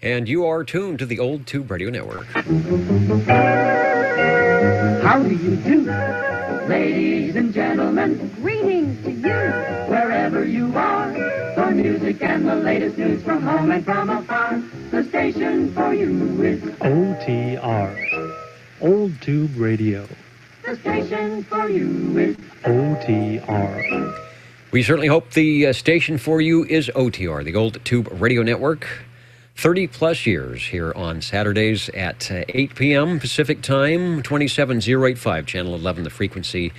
And you are tuned to the Old Tube Radio Network. How do you do, ladies and gentlemen? Greetings to you. Wherever you are, for music and the latest news from home and from afar, the station for you is OTR, Old Tube Radio. the station for you is OTR. We certainly hope the station for you is OTR, the Old Tube Radio Network. 30-plus years here on Saturdays at 8 p.m. Pacific Time, 27085, Channel 11, the frequency.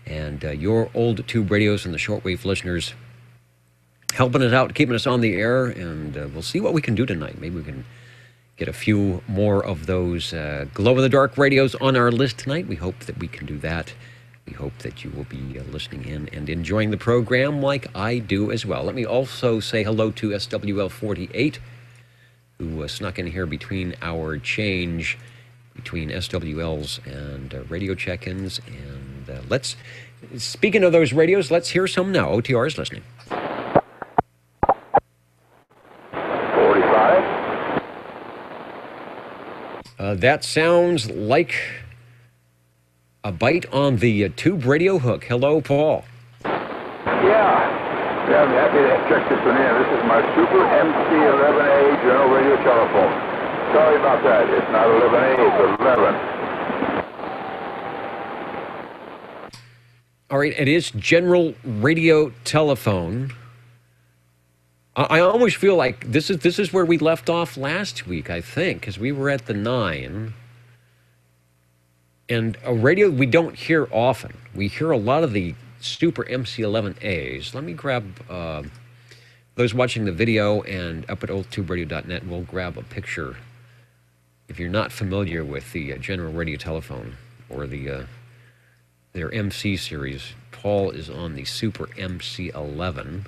And your Old Tube radios and the shortwave listeners helping us out, keeping us on the air. And we'll see what we can do tonight. Maybe we can get a few more of those glow-in-the-dark radios on our list tonight. We hope that we can do that. We hope that you will be listening in and enjoying the program like I do as well. Let me also say hello to SWL 48, who snuck in here between our change between SWLs and radio check-ins. And speaking of those radios, let's hear some now. OTR is listening. 45. That sounds like a bite on the tube radio hook. Hello, Paul. Yeah, I'm happy to check this one in. This is my Super MC11A General Radio Telephone. Sorry about that. It's not 11A, it's 11. All right, it is General Radio Telephone. I almost feel like this is where we left off last week, I think, because we were at the 9. And a radio we don't hear often. We hear a lot of the Super MC11As. Let me grab those watching the video, and up at oldtuberadio.net, we'll grab a picture. If you're not familiar with the General Radio Telephone or their MC series, Paul is on the Super MC11.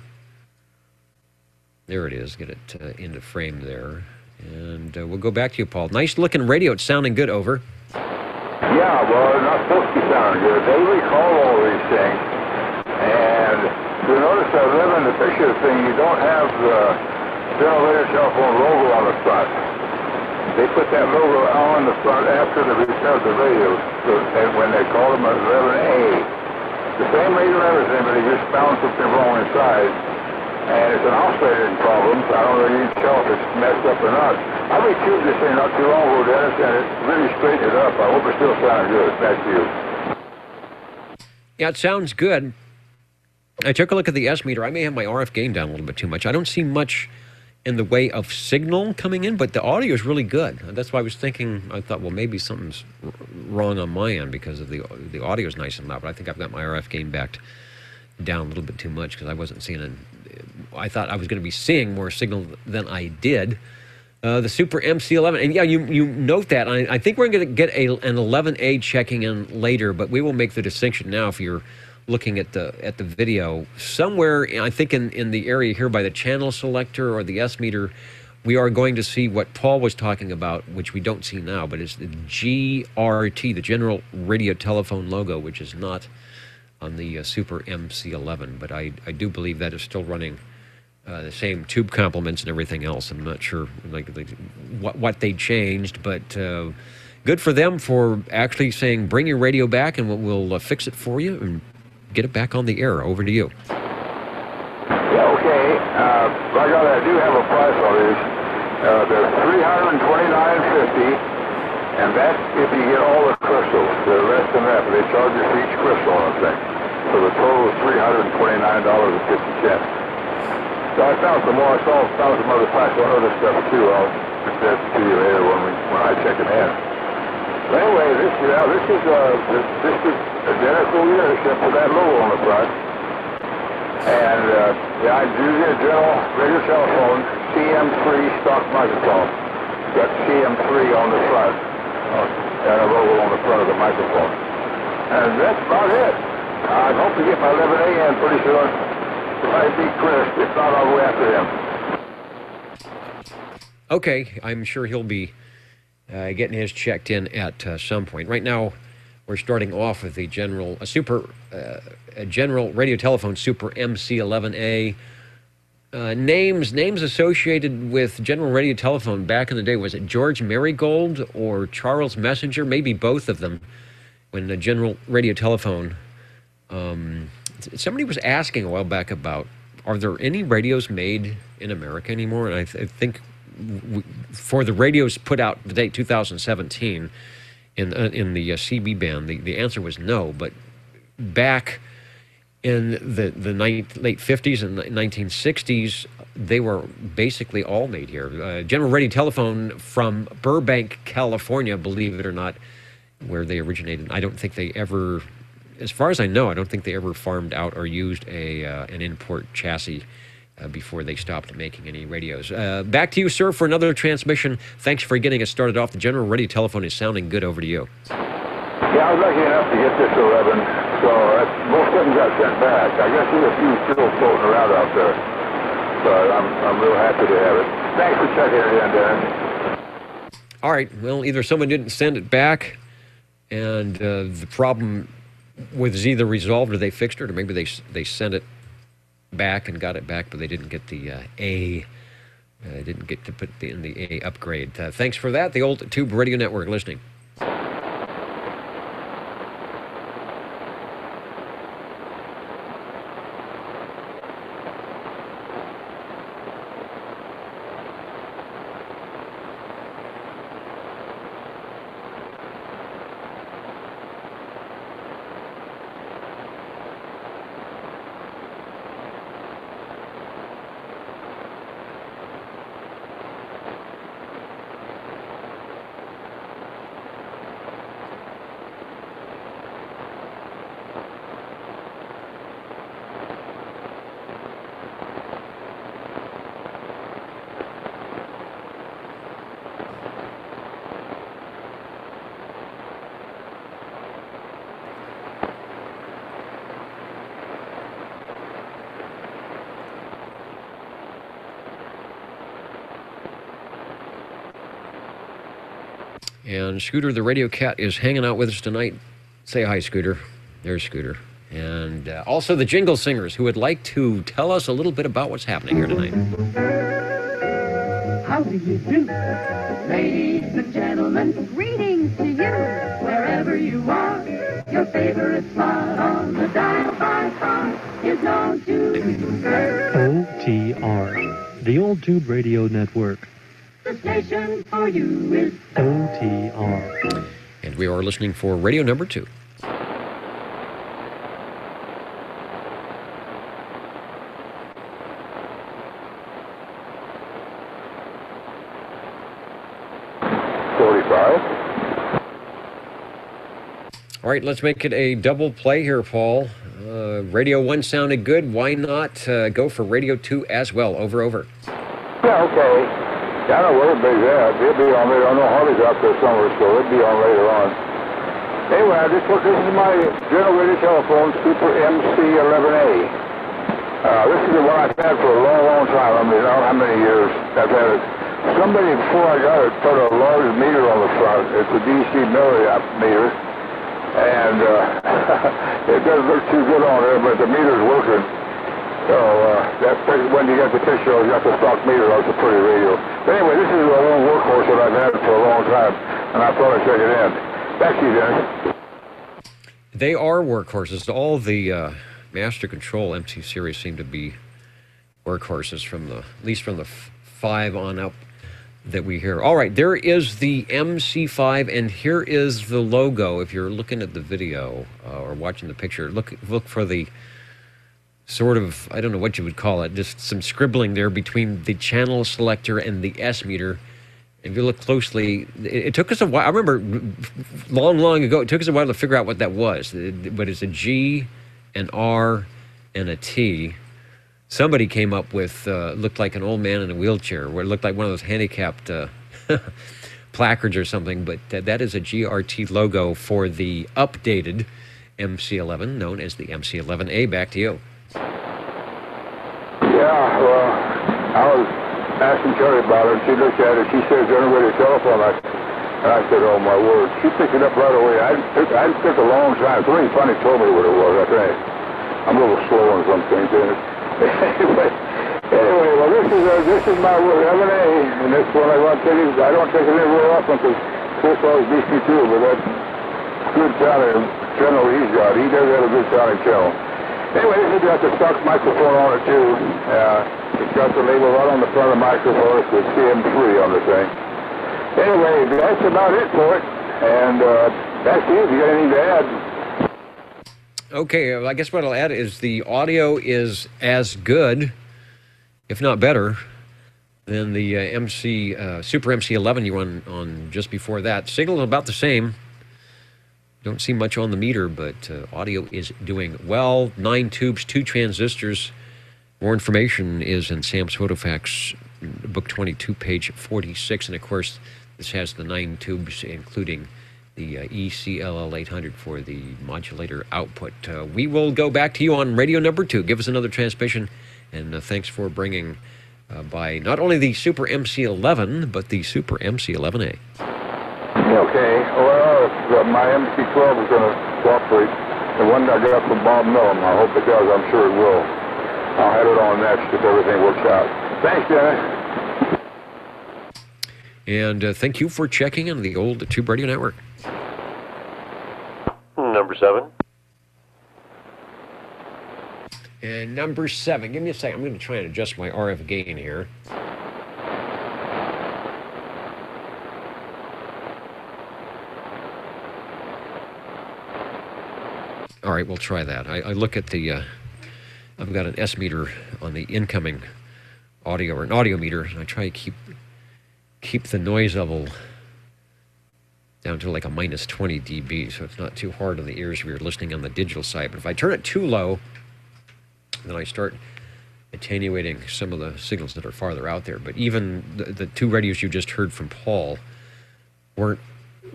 There it is. Get it into frame there. And we'll go back to you, Paul. Nice looking radio. It's sounding good. Over. Yeah, well, they're not supposed to be sounding good. They recall all these things. And you notice I live in the picture thing, you don't have the General Radio Telephone logo on the front. They put that logo on the front after the return of the radios, and when they call them 11A. The same radio and everything, but they just found something wrong inside. And it's an oscillating problem, so I don't really tell if it's messed up or not. I retuned this thing not too long ago, Dennis, and it really straightened it up. I hope it still sounds good. Back to you. Yeah, it sounds good. I took a look at the S meter. I may have my RF gain down a little bit too much. I don't see much in the way of signal coming in, but the audio is really good. That's why I was thinking, I thought, well, maybe something's wrong on my end because of the audio is nice and loud, but I think I've got my RF gain backed down a little bit too much because I wasn't seeing it. I thought I was going to be seeing more signal than I did. The Super MC11, and yeah, you note that. I think we're going to get an 11A checking in later, but we will make the distinction now if you're looking at the video. Somewhere, I think in the area here by the channel selector or the S meter, we are going to see what Paul was talking about, which we don't see now, but it's the GRT, the General Radio Telephone logo, which is not on the Super MC11, but I do believe that is still running the same tube complements and everything else. I'm not sure what they changed, but good for them for actually saying, bring your radio back and we'll fix it for you and get it back on the air. Over to you. Yeah, okay. Like I do have a price on these. They're $329.50, and that's if you get all the crystals. They're less than that, but they charge you for each crystal on the thing. So the total is $329.50. So I found some more. I found some other price on other stuff too. I'll get that to you later when I check it in. But anyway, this is identical here except for that logo on the front. And I use a General Radio Telephone CM3 stock microphone. Got CM3 on the front and a logo on the front of the microphone. And that's about it. I hope to get my 11A in pretty soon. It might be Chris. If not, I'll go after him. Okay, I'm sure he'll be getting his checked in at some point. Right now, we're starting off with the General Radio Telephone Super MC11A. names associated with General Radio Telephone back in the day. Was it George Marigold or Charles Messenger? Maybe both of them. When the General Radio Telephone, somebody was asking a while back about, are there any radios made in America anymore? And I think for the radios put out the date 2017 in the CB band, the answer was no. But back in the late 50s and 1960s, they were basically all made here. General Radio Telephone from Burbank, California, believe it or not, where they originated. I don't think they ever, as far as I know, I don't think they ever farmed out or used an import chassis before they stopped making any radios. Back to you, sir, for another transmission. Thanks for getting us started off. The General Radio Telephone is sounding good. Over to you. Yeah, I was lucky enough to get this 11, so most of them got sent back. I guess there's a few still floating around out there, but I'm real happy to have it. Thanks for checking it in, Dennis. All right, well, either someone didn't send it back, and the problem was either resolved or they fixed it, or maybe they sent it back and got it back, but they didn't get the A. Didn't get to put in the A upgrade. Thanks for that. The Old Tube Radio Network listening. And Scooter, the Radio Cat, is hanging out with us tonight. Say hi, Scooter. There's Scooter. And also the Jingle Singers, who would like to tell us a little bit about what's happening here tonight. How do you do? Ladies and gentlemen, greetings to you. Wherever you are, your favorite spot on the dial by star is known to be heard. OTR, the Old Tube Radio Network. The station for you is OTR. And we are listening for radio number 2. All right, let's make it a double play here, Paul. Radio 1 sounded good. Why not go for Radio 2 as well? Over. Yeah, okay. Yeah, I know where everybody's at. They'll be on later. I know Harley's out there somewhere, so they'll be on later on. Anyway, this is my General Radio Telephone Super MC11A. This is the one I've had for a long time. I mean, I don't know how many years I've had it. Somebody, before I got it, put a large meter on the front. It's a DC milliamp meter. And it doesn't look too good on there, but the meter's working. So when you get the picture, you got the stock meter. That's a pretty radio. But anyway, this is a little workhorse that I've had for a long time, and I thought I'd check it in. Back to you, Dennis. They are workhorses. All the Master Control MC series seem to be workhorses at least from the 5 on up that we hear. All right, there is the MC5, and here is the logo. If you're looking at the video or watching the picture, look for the sort of, I don't know what you would call it, just some scribbling there between the channel selector and the S meter. If you look closely, it took us a while. I remember long ago, it took us a while to figure out what that was. But it's a G, an R, and a T. Somebody came up with, looked like an old man in a wheelchair, where it looked like one of those handicapped placards or something, but that is a GRT logo for the updated MC11, known as the MC11A. Back to you. Yeah, well, I was asking Carrie about it, and she looked at it. She said, General Radio Telephone. And I said, oh, my word. She picked it up right away. I took a long time. Somebody finally told me what it was, I think. I'm a little slow on some things, anyway. Anyway, well, this is my 11A, and this one I want to take it. I don't take it in real often because Chris always beats me too, but that's good sounding channel he's got. He does have a good sounding channel. Anyway, this has got the stock microphone on it too. It's got the label right on the front of the microphone. It's the CM3 on the thing. Anyway, that's about it for it. And back to you if you got anything to add. Okay, I guess what I'll add is the audio is as good, if not better, than the Super MC11 you won on just before that. Signal is about the same. Don't see much on the meter, but audio is doing well. 9 tubes, 2 transistors. More information is in Sam's PhotoFax, book 22, page 46. And of course, this has the 9 tubes, including the ECLL 800 for the modulator output. We will go back to you on radio number 2. Give us another transmission. And thanks for bringing by not only the Super MC11, but the Super MC11A. Okay, well, my MC12 is going to cooperate. The one I got from Bob Millham, I hope it does. I'm sure it will. I'll have it on next if everything works out. Thanks, Dennis. And thank you for checking in the old Tube Radio Network. Number 7. And number 7, give me a second. I'm going to try and adjust my RF gain here. All right, we'll try that. I look at the, I've got an S meter on the incoming audio, or an audio meter, and I try to keep the noise level down to like a minus 20 dB, so it's not too hard on the ears if you're listening on the digital side. But if I turn it too low, then I start attenuating some of the signals that are farther out there. But even the 2 radios you just heard from Paul weren't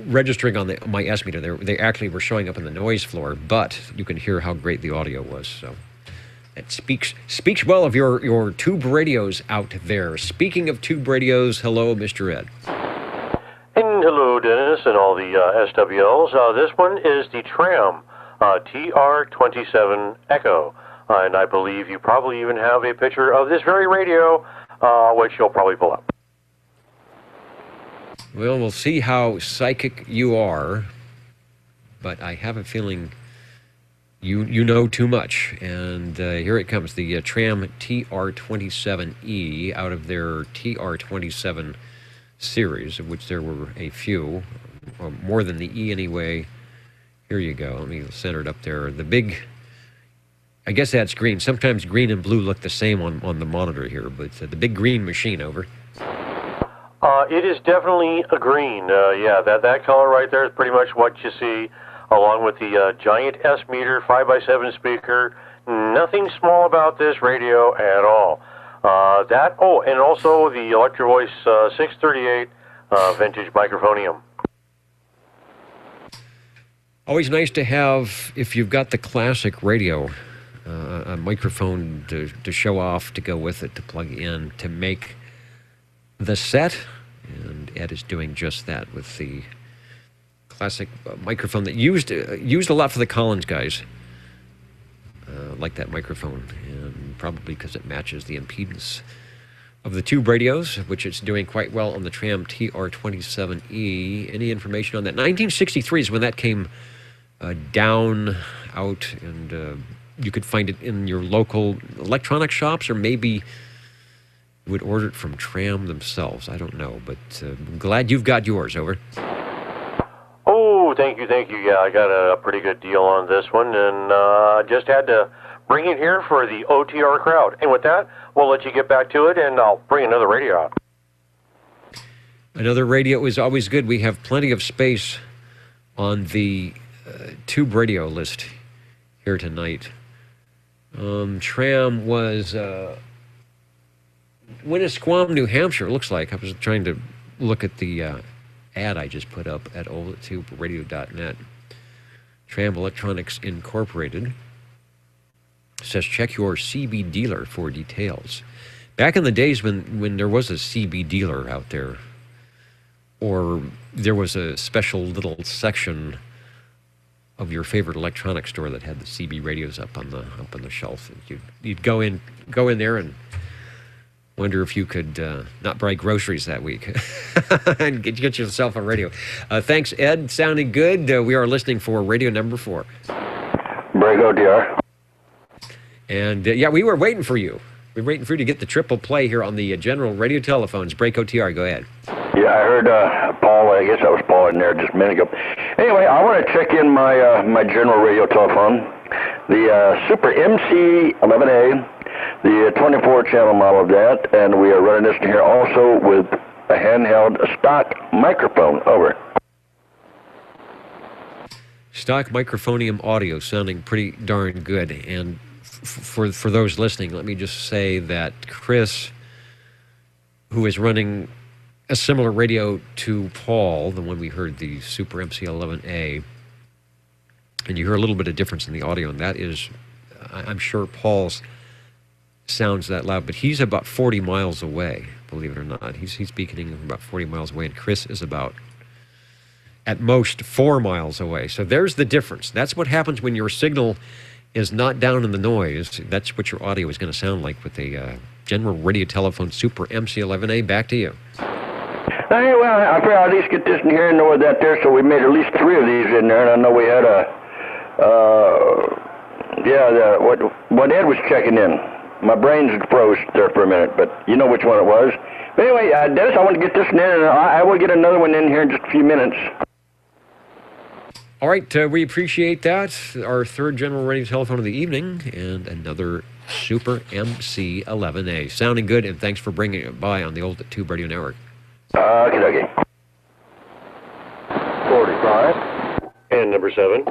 registering on my S meter. They actually were showing up in the noise floor, but you can hear how great the audio was. So it speaks well of your tube radios out there. Speaking of tube radios, hello, Mr. Ed. And hello, Dennis, and all the SWLs. This one is the Tram TR27 Echo. And I believe you probably even have a picture of this very radio, which you'll probably pull up. Well, we'll see how psychic you are, but I have a feeling you know too much. And here it comes, the Tram TR27E out of their TR27 series, of which there were a few, more than the E anyway. Here you go. Let me center it up there. The big, I guess that's green. Sometimes green and blue look the same on the monitor here, but the big green machine, over. It is definitely a green. Yeah, that color right there is pretty much what you see, along with the giant S meter 5x7 speaker. Nothing small about this radio at all. And also the Electro Voice 638 vintage microphonium. Always nice to have, if you've got the classic radio, a microphone to show off, to go with it, to plug in, to make the set. And Ed is doing just that with the classic microphone that used a lot for the Collins guys. Like that microphone, and probably because it matches the impedance of the tube radios, which it's doing quite well on the Tram TR27E. Any information on that? 1963 is when that came down, out, and you could find it in your local electronic shops, or maybe you would order it from Tram themselves. I don't know, but I'm glad you've got yours, over. Oh, thank you. Yeah, I got a pretty good deal on this one, and just had to bring it here for the OTR crowd. And with that, we'll let you get back to it, and I'll bring another radio out. Another radio is always good. We have plenty of space on the tube radio list here tonight. Tram was Winnisquam, New Hampshire, looks like. I was trying to look at the ad I just put up at oldtuberadio.net. Tram Electronics Incorporated says check your CB dealer for details. Back in the days when there was a CB dealer out there, or there was a special little section of your favorite electronics store that had the CB radios up on the shelf, and you'd go in there and Wonder if you could not buy groceries that week and get yourself a radio. Thanks, Ed. Sounding good. We are listening for radio number 4. Braco DR. And yeah, we were waiting for you. We were waiting for you to get the triple play here on the General Radio Telephones. Braco TR, go ahead. Yeah, I heard Paul. I guess that was Paul in there just a minute ago. Anyway, I want to check in my my General Radio Telephone, the Super MC11A, the 24-channel model of that, and we are running this in here also with a handheld stock microphone. Over. Stock microphonium audio sounding pretty darn good. And for those listening, let me just say that Chris, who is running a similar radio to Paul, the one we heard, the Super MC11A, and you hear a little bit of difference in the audio, and that is, I'm sure Paul's sounds that loud, but he's about 40 miles away, believe it or not. He's beaconing about 40 miles away, and Chris is about, at most, 4 miles away. So there's the difference. That's what happens when your signal is not down in the noise. That's what your audio is going to sound like with a General Radio Telephone Super MC11A. Back to you. Hey, well, I figured I'd at least get this in here and know that there, so we made at least 3 of these in there, and I know we had what Ed was checking in. My brains froze there for a minute, but you know which one it was. But anyway, Dennis, I want to get this in there, and I will get another one in here in just a few minutes. All right, we appreciate that. Our 3rd General Radio Telephone of the evening, and another Super MC11A. Sounding good, and thanks for bringing it by on the old Tube Radio Network. Okay. 45. And number 7.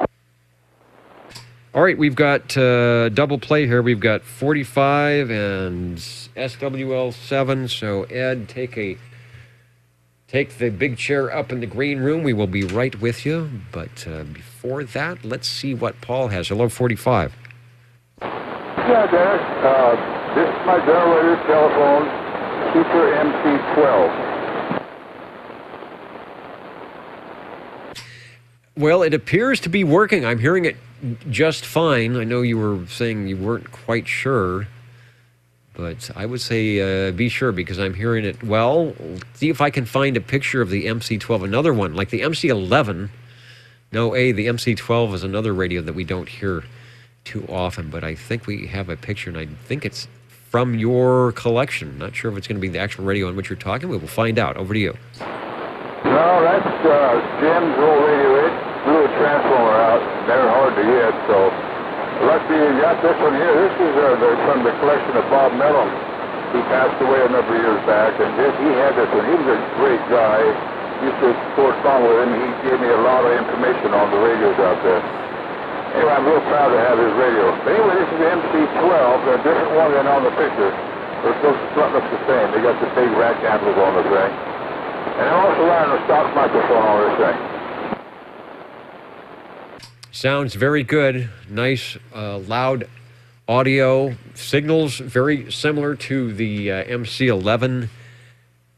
All right, we've got double play here. We've got 45 and SWL7. So, Ed, take the big chair up in the green room. We will be right with you. But before that, let's see what Paul has. Hello, 45. Yeah, Dennis. This is my General Radio Telephone, Super MC12. Well, it appears to be working. I'm hearing it just fine. I know you were saying you weren't quite sure, but I would say be sure, because I'm hearing it well. See if I can find a picture of the MC12, another one, like the MC11. No, the MC12 is another radio that we don't hear too often, but I think we have a picture, and I think it's from your collection. Not sure if it's going to be the actual radio on which you're talking. We will find out. Over to you. No, that's Jim's old radio. It blew a transformer out. They're hard to get, so luckily you got this one here. This is from the collection of Bob Mellon. He passed away a number of years back, and he had this one. He was a great guy. Used to correspond with him. He gave me a lot of information on the radios out there. Anyway, I'm real proud to have his radio. But anyway, this is the MC12, a different one than on the picture. They're supposed to look the same. They got the big rack handles on the thing. And I'm also running a stock microphone on this thing. Sounds very good. Nice, loud audio. Signals very similar to the MC11,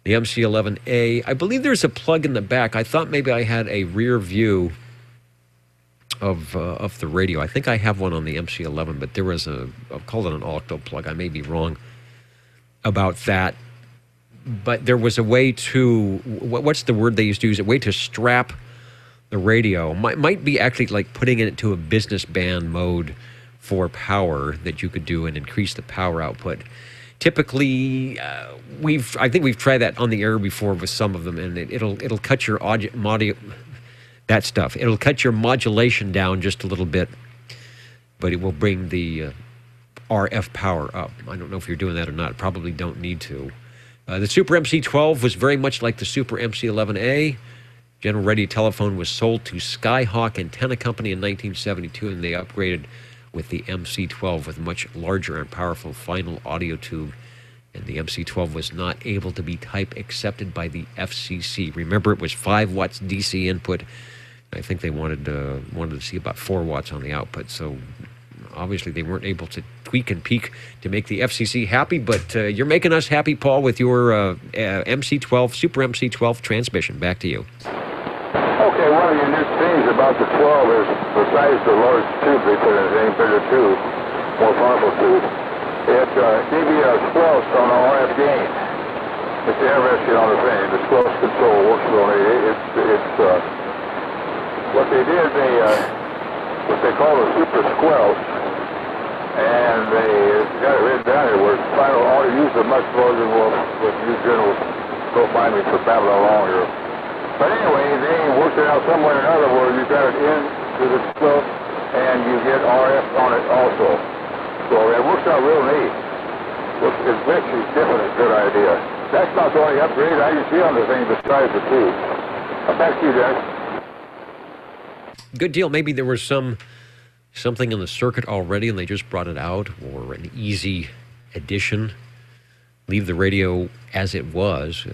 the MC11A. I believe there's a plug in the back. I thought maybe I had a rear view of the radio. I think I have one on the MC11, but there was I'll call it an octo plug. I may be wrong about that. But there was a way to, what's the word they used to use? A way to strap the radio. Might be actually like putting it into a business band mode for power that you could do and increase the power output. Typically, I think we've tried that on the air before with some of them, and it'll cut your audio, that stuff. It'll cut your modulation down just a little bit, but it will bring the RF power up. I don't know if you're doing that or not. Probably don't need to. The Super MC12 was very much like the Super MC11A. General Radio Telephone was sold to Skyhawk Antenna Company in 1972, and they upgraded with the MC12 with a much larger and powerful final audio tube. And the MC12 was not able to be type accepted by the FCC. Remember, it was 5 watts DC input. I think they wanted to see about 4 watts on the output. So obviously they weren't able to tweak and peak to make the FCC happy, but you're making us happy, Paul, with your MC12, Super MC12 transmission. Back to you. Okay, one of the unique things about the 12 is besides the large tube they put in, it ain't bigger tube, more powerful tube. It gave you a squelch on the RF gain. It's interesting on the thing. The squelch control works on it. It's what they did. What they call a super squelch, and they got it written down here where final audio used it much more than what you generals don't mind me for babbling along here. But anyway, they worked it out some way or another where you got it into the squelch and you get RF on it also. So it works out real neat. It makes you different. It's a good idea. That's not the only upgrade I can see on the thing besides the tube. Back to you, guys. Good deal. Maybe there was something in the circuit already and they just brought it out, or an easy addition. Leave the radio as it was.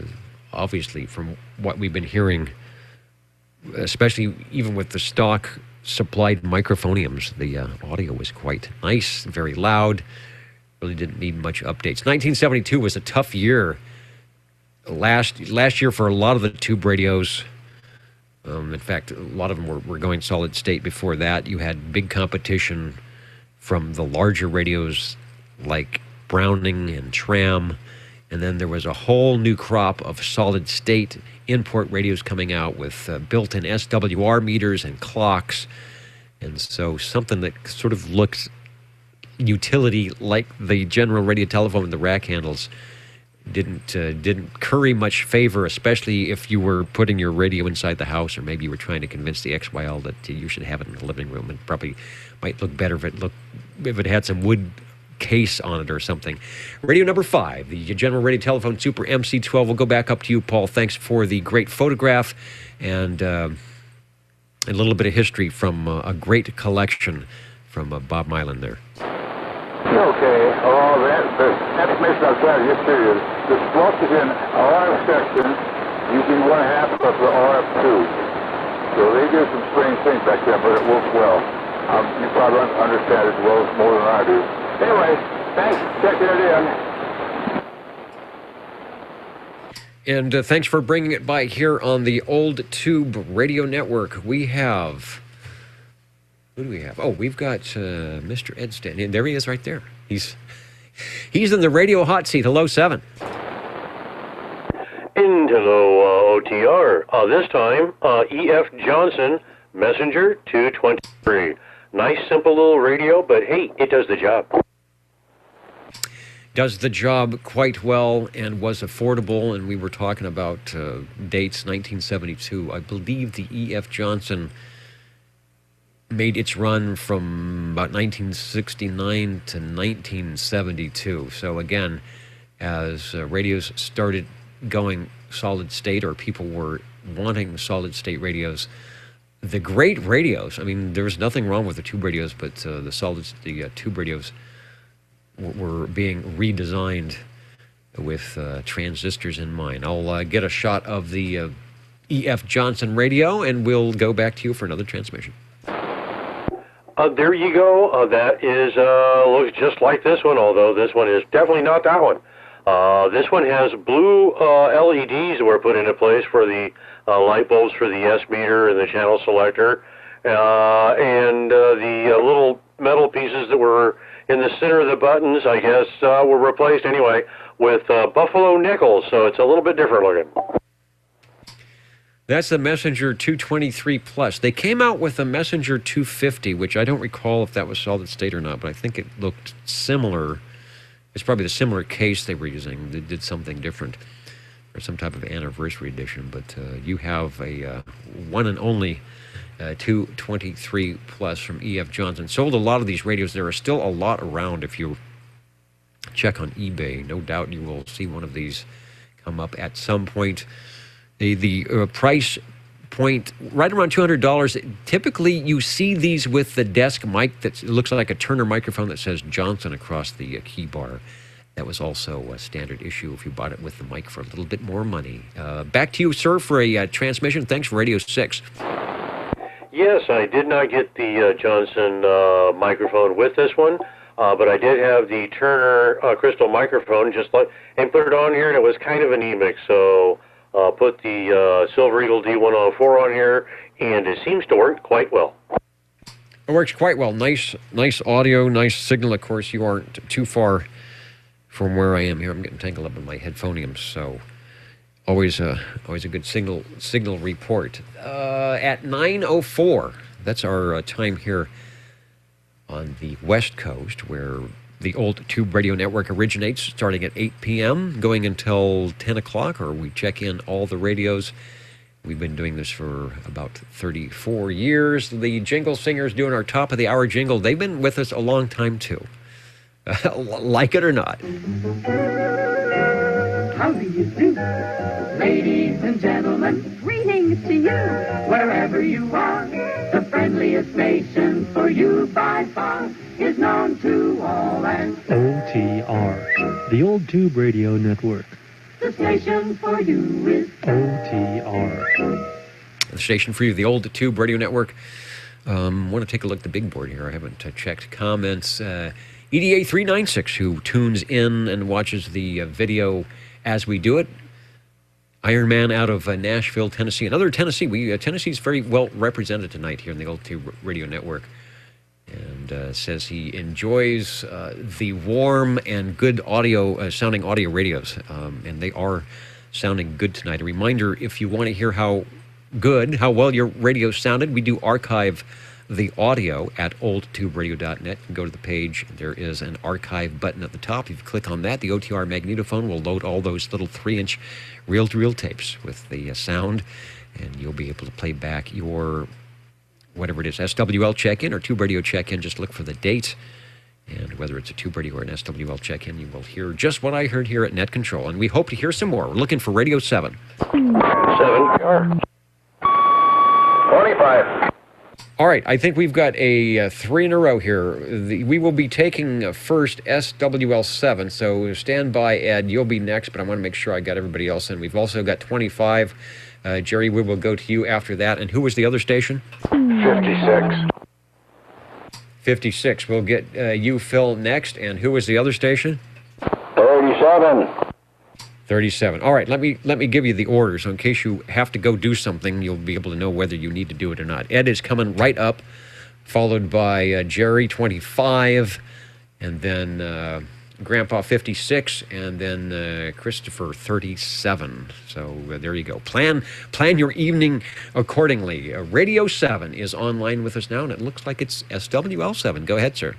Obviously, from what we've been hearing, especially even with the stock supplied microphoniums, the audio was quite nice, very loud. Really didn't need much updates. 1972 was a tough year. Last year for a lot of the tube radios. In fact, a lot of them were going solid state before that. You had big competition from the larger radios like Browning and Tram. And then there was a whole new crop of solid state import radios coming out with built-in SWR meters and clocks. And so something that sort of looks utility like the general radio telephone with the rack handles didn't curry much favor, especially if you were putting your radio inside the house, or maybe you were trying to convince the XYL that you should have it in the living room. It probably might look better if it had some wood case on it or something. Radio number 5, the General Radio Telephone Super MC12. We'll go back up to you, Paul. Thanks for the great photograph and a little bit of history from a great collection from Bob Mylan there. Okay, the information I've got here to you, the squelch is in RF section using 1/2 of the RF tube. So they do some strange things back there, but it works well. You probably understand it well more than I do. Anyway, thanks for checking it in. And thanks for bringing it by here on the Old Tube Radio Network. We have... Who do we have? Oh, we've got Mr. Ed Stanton. There he is right there. He's in the radio hot seat. Hello, 7. And hello, OTR. This time, E.F. Johnson, Messenger 223. Nice, simple little radio, but hey, it does the job. Does the job quite well and was affordable. And we were talking about dates, 1972. I believe the E.F. Johnson made its run from about 1969 to 1972. So again, as radios started going solid state, or people were wanting solid state radios, the great radios, I mean, there was nothing wrong with the tube radios, but the tube radios were being redesigned with transistors in mind. I'll get a shot of the E.F. Johnson radio, and we'll go back to you for another transmission. There you go. That is looks just like this one, although this one is definitely not that one. This one has blue LEDs that were put into place for the light bulbs for the S meter and the channel selector, and the little metal pieces that were in the center of the buttons, I guess, were replaced anyway with buffalo nickels, so it's a little bit different looking. That's the Messenger 223 Plus. They came out with a Messenger 250, which I don't recall if that was solid state or not, but I think it looked similar. It's probably the similar case they were using. They did something different, or some type of anniversary edition. But you have a one and only 223 Plus from E.F. Johnson. Sold a lot of these radios. There are still a lot around. If you check on eBay, no doubt you will see one of these come up at some point. The price point, right around $200. Typically, you see these with the desk mic that looks like a Turner microphone that says Johnson across the key bar. That was also a standard issue if you bought it with the mic for a little bit more money. Back to you, sir, for a transmission. Thanks for Radio 6. Yes, I did not get the Johnson microphone with this one, but I did have the Turner crystal microphone and put it on here, and it was kind of anemic, so... put the Silver Eagle D104 on here, and it seems to work quite well. It works quite well. Nice audio, nice signal. Of course, you aren't too far from where I am here. I'm getting tangled up in my headphoniums, so always a good signal report. At 9:04, that's our time here on the West Coast, where the old Tube Radio Network originates, starting at 8 p.m., going until 10 o'clock, or we check in all the radios. We've been doing this for about 34 years. The jingle singers doing our top of the hour jingle, they've been with us a long time too. Like it or not. How do you do? Ladies and gentlemen, greetings to you. Wherever you are, the friendliest station for you by far is known to all and OTR, the Old Tube Radio Network. the station for you is OTR. The station for you, the old Tube Radio Network. Want to take a look at the big board here. I haven't checked comments. EDA396, who tunes in and watches the video as we do it. Iron Man out of Nashville, Tennessee. Another Tennessee. Tennessee's very well represented tonight here in the old Tube Radio Network. And says he enjoys the warm and good audio, sounding audio radios. And they are sounding good tonight. A reminder, if you want to hear how well your radio sounded, we do archive the audio at oldtuberadio.net. You can go to the page. There is an archive button at the top. If you click on that, the OTR magnetophone will load all those little 3-inch reel-to-reel tapes with the sound, and you'll be able to play back your whatever it is, SWL check-in or Tube Radio check-in. Just look for the date, and whether it's a Tube Radio or an SWL check-in, you will hear just what I heard here at Net Control, and we hope to hear some more. We're looking for Radio 7. 7, 25. All right, I think we've got a 3 in a row here. We will be taking first SWL7, so stand by, Ed. You'll be next, but I want to make sure I got everybody else in. We've also got 25. Jerry, we will go to you after that. And who was the other station? 56. 56. We'll get you, Phil, next. And who was the other station? 37. 37. All right, let me give you the order, so in case you have to go do something, you'll be able to know whether you need to do it or not. Ed is coming right up, followed by Jerry, 25, and then Grandpa, 56, and then Christopher, 37. So there you go. Plan your evening accordingly. Radio 7 is online with us now, and it looks like it's SWL7. Go ahead, sir.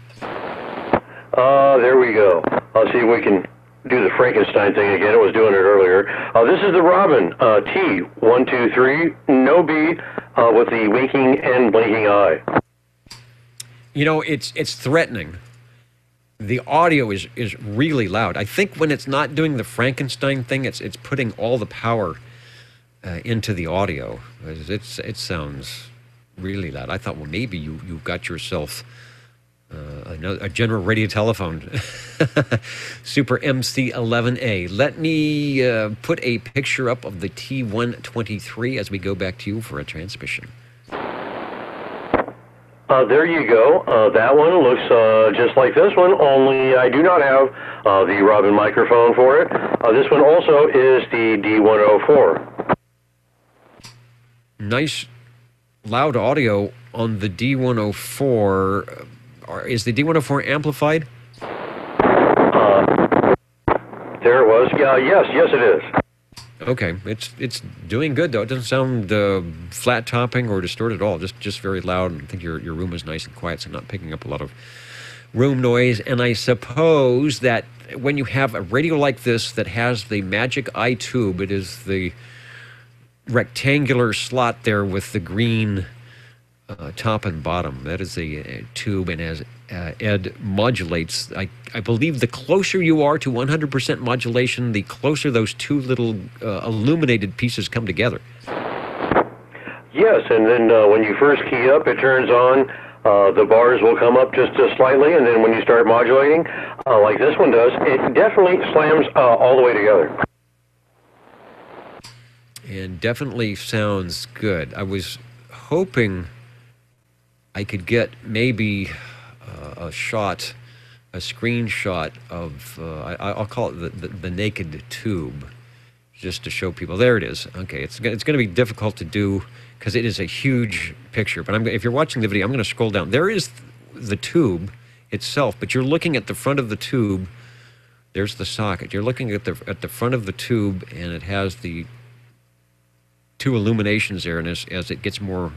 There we go. I'll see if we can do the Frankenstein thing again. I was doing it earlier. This is the Robin T123, no B, with the winking and blinking eye. You know, it's threatening. The audio is really loud. I think when it's not doing the Frankenstein thing, it's putting all the power into the audio. It sounds really loud. I thought, well, maybe you got yourself a general radio telephone, Super MC11A. Let me put a picture up of the T123 as we go back to you for a transmission. There you go. That one looks just like this one, only I do not have the Robin microphone for it. This one also is the D104. Nice loud audio on the D104. Is the D104 amplified? There it was. Yes, it is. Okay, it's doing good though. It doesn't sound flat topping or distorted at all. Just very loud. I think your room is nice and quiet, so not picking up a lot of room noise. And I suppose that when you have a radio like this that has the magic eye tube, it is the rectangular slot there with the green top and bottom. That is a tube, and as Ed modulates, I believe the closer you are to 100% modulation, the closer those two little illuminated pieces come together. Yes, and then when you first key up, it turns on. The bars will come up just slightly, and then when you start modulating, like this one does, it definitely slams all the way together. And definitely sounds good. I was hoping I could get maybe a screenshot of, I'll call it the naked tube just to show people. There it is. Okay, it's going to be difficult to do because it is a huge picture. But if you're watching the video, I'm going to scroll down. There is the tube itself, but you're looking at the front of the tube. There's the socket. You're looking at the front of the tube, and it has the two illuminations there. And as it gets more,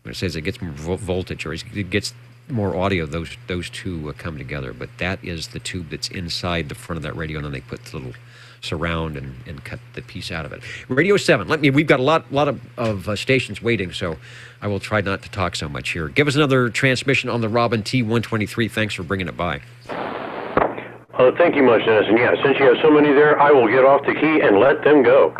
when it says it gets more voltage, or it gets more audio, those two come together. But that is the tube that's inside the front of that radio, and then they put the little surround and cut the piece out of it. Radio 7. We've got a lot of stations waiting, so I will try not to talk so much here. Give us another transmission on the Robin T123. Thanks for bringing it by. Thank you much, Dennis. And yeah, since you have so many there, I will get off the key and let them go.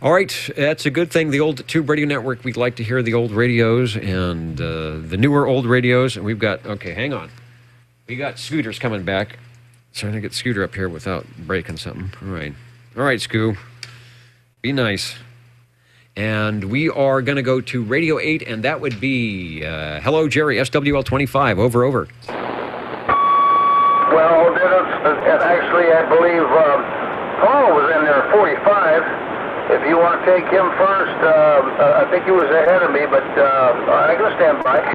All right, that's a good thing. The old Tube Radio Network, we'd like to hear the old radios and the newer old radios. And we've got, okay, hang on. We got Scooter's coming back. Trying to get Scooter up here without breaking something. All right, Scoo. Be nice. And we are going to go to Radio 8, and that would be, hello, Jerry, SWL25, over. Well, Dennis, actually, I believe Paul was in there 45. If you want to take him first, I think he was ahead of me, but I'm going to stand by.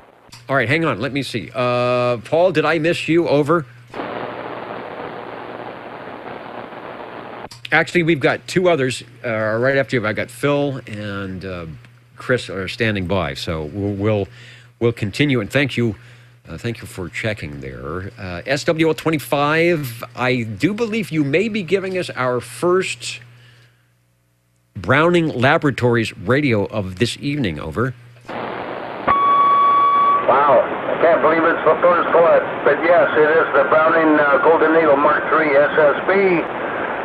All right, hang on. Let me see. Paul, did I miss you? Over. Actually, we've got two others right after you. I've got Phil and Chris are standing by, so we'll continue. And thank you for checking there. SWL 25. I do believe you may be giving us our first Browning Laboratories radio of this evening. Over. Wow, I can't believe it's the first one, but yes, it is the Browning Golden Eagle Mark III SSB.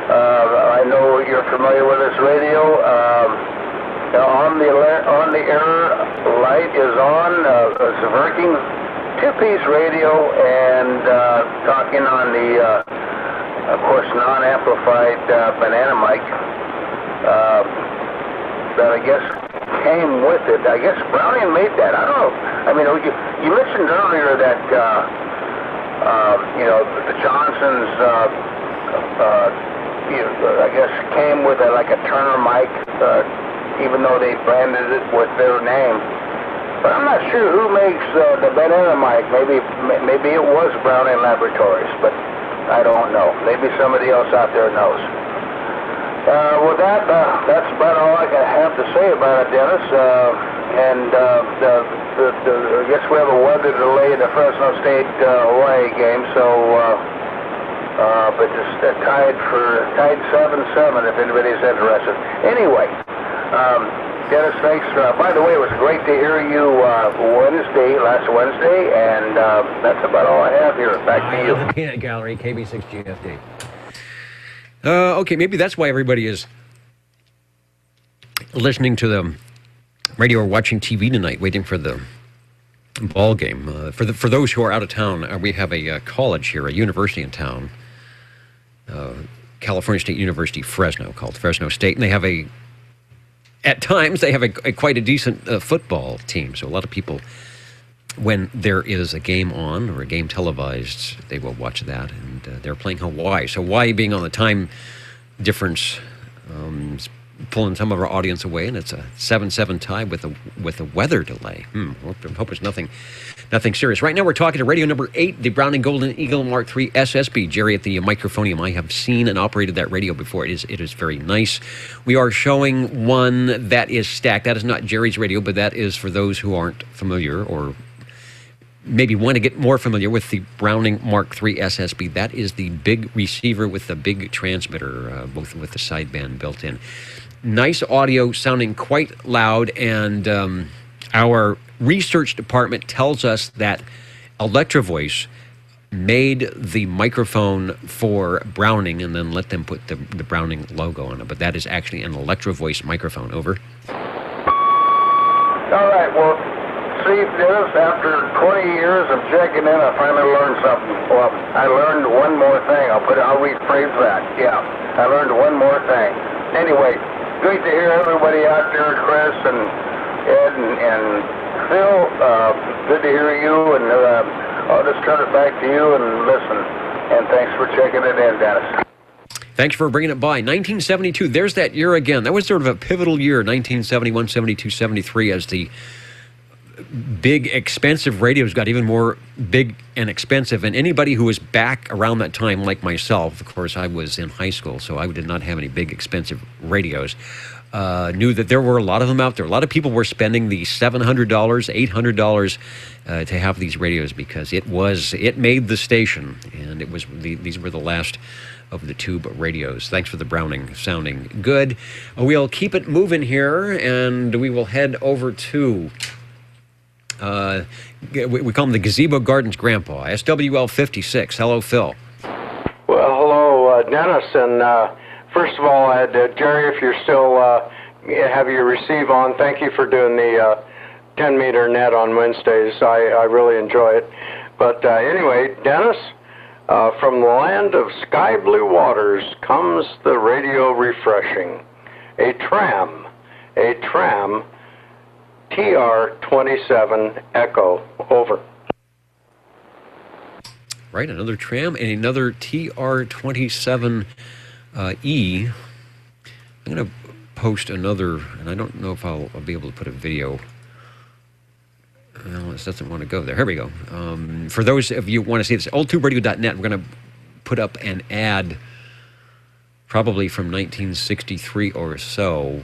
I know you're familiar with this radio. On the air light is on. It's a working two-piece radio, and talking on the, of course, non-amplified banana mic that I guess came with it. I guess Browning made that. I don't know. I mean, you mentioned earlier that the Johnsons. I guess came with like a Turner mic, even though they branded it with their name. But I'm not sure who makes the banana mic. Maybe it was Browning Laboratories, but I don't know. Maybe somebody else out there knows. With that, that's about all I have to say about it, Dennis. I guess we have a weather delay in the Fresno State Hawaii game, so. But it's tied 7-7 if anybody's interested. Anyway, Dennis, thanks. By the way, it was great to hear you last Wednesday, and that's about all I have here. Back to you. The Peanut Gallery, KB6GFD. Okay, maybe that's why everybody is listening to the radio or watching TV tonight, waiting for the ball game. For those who are out of town, we have a college here, a university in town. California State University, Fresno, called Fresno State, and they have at times they have quite a decent football team. So a lot of people, when there is a game on or a game televised, they will watch that, and they're playing Hawaii. So Hawaii being on the time difference, pulling some of our audience away, and it's a 7-7 tie with a weather delay. Hope it's nothing serious. Right now we're talking to radio number 8, the Browning Golden Eagle Mark III SSB. Jerry at the microphonium. I have seen and operated that radio before. It is very nice. We are showing one that is stacked. That is not Jerry's radio, but that is for those who aren't familiar or maybe want to get more familiar with the Browning Mark III SSB. That is the big receiver with the big transmitter, both with the sideband built in. Nice audio, sounding quite loud, and our research department tells us that Electro Voice made the microphone for Browning and then let them put the Browning logo on it. But that is actually an Electro Voice microphone. Over. All right, well, see, Dennis, after 20 years of checking in, I finally learned something. Well, I learned one more thing. I'll rephrase that. Yeah, I learned one more thing. Anyway, great to hear everybody out there, Chris and Ed and Phil. Good to hear you, and I'll just turn it back to you and listen. And thanks for checking it in, Dennis. Thanks for bringing it by. 1972, there's that year again. That was sort of a pivotal year, 1971, 72, 73, as the big, expensive radios got even more big and expensive. And anybody who was back around that time, like myself, of course, I was in high school, so I did not have any big, expensive radios, knew that there were a lot of them out there. A lot of people were spending the $700, $800 to have these radios because it made the station, and these were the last of the tube radios. Thanks for the Browning sounding good. We'll keep it moving here, and we will head over to we call him the Gazebo Gardens Grandpa, SWL 56. Hello, Phil. Well, hello, Dennis. And first of all, Jerry, if you're still have your receive on, thank you for doing the 10-meter net on Wednesdays. I really enjoy it. But anyway, Dennis, from the land of sky blue waters comes the radio refreshing. A tram, TR-27 Echo, over. Right, another tram and another TR-27E. I'm going to post another, and I don't know if I'll be able to put a video. Well, this doesn't want to go there. Here we go. For those of you who want to see this, oldtuberadio.net, we're going to put up an ad probably from 1963 or so,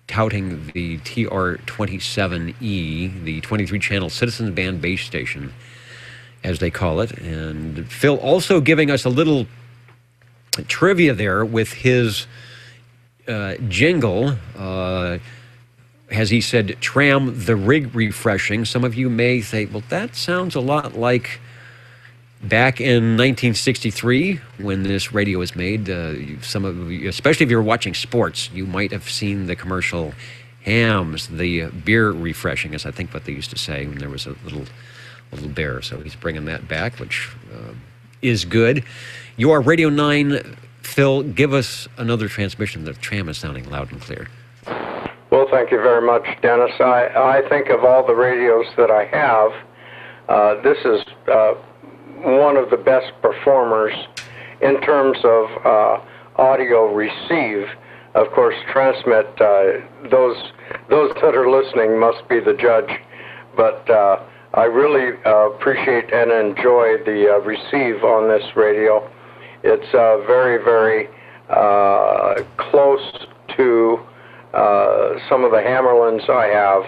touting the TR-27E, the 23-channel Citizens Band base station, as they call it. And Phil also giving us a little trivia there with his jingle, as he said, tram the rig refreshing. Some of you may say, well, that sounds a lot like back in 1963 when this radio was made. Some of you, especially if you're watching sports, you might have seen the commercial Hams, the beer refreshing, is I think what they used to say when there was a little bear. So he's bringing that back, which is good. Your Radio 9, Phil, give us another transmission. The tram is sounding loud and clear. Well, thank you very much, Dennis. I think of all the radios that I have, this is one of the best performers in terms of audio receive. Of course, transmit, those that are listening must be the judge. But I really appreciate and enjoy the receive on this radio. It's very, very close to some of the Hammerlands I have.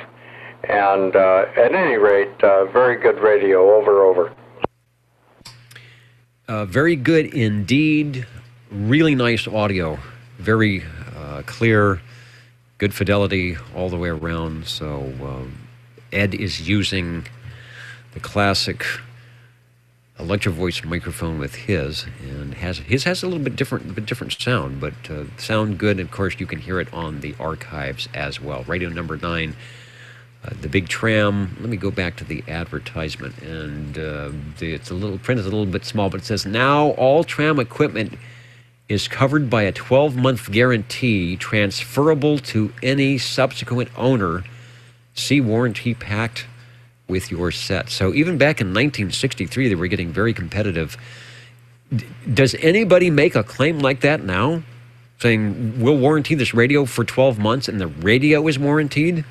And at any rate, very good radio, over. Very good indeed. Really nice audio. Very clear, good fidelity all the way around. So Ed is using the classic Electro Voice microphone with his, and his has a little bit different sound, but sound good. Of course, you can hear it on the archives as well. Radio number 9. The big tram. Let me go back to the advertisement, and it's a little print is a little bit small, but it says now all tram equipment is covered by a 12-month guarantee, transferable to any subsequent owner. See warranty packed with your set. So even back in 1963, they were getting very competitive. Does anybody make a claim like that now, saying we'll warranty this radio for 12 months, and the radio is warranted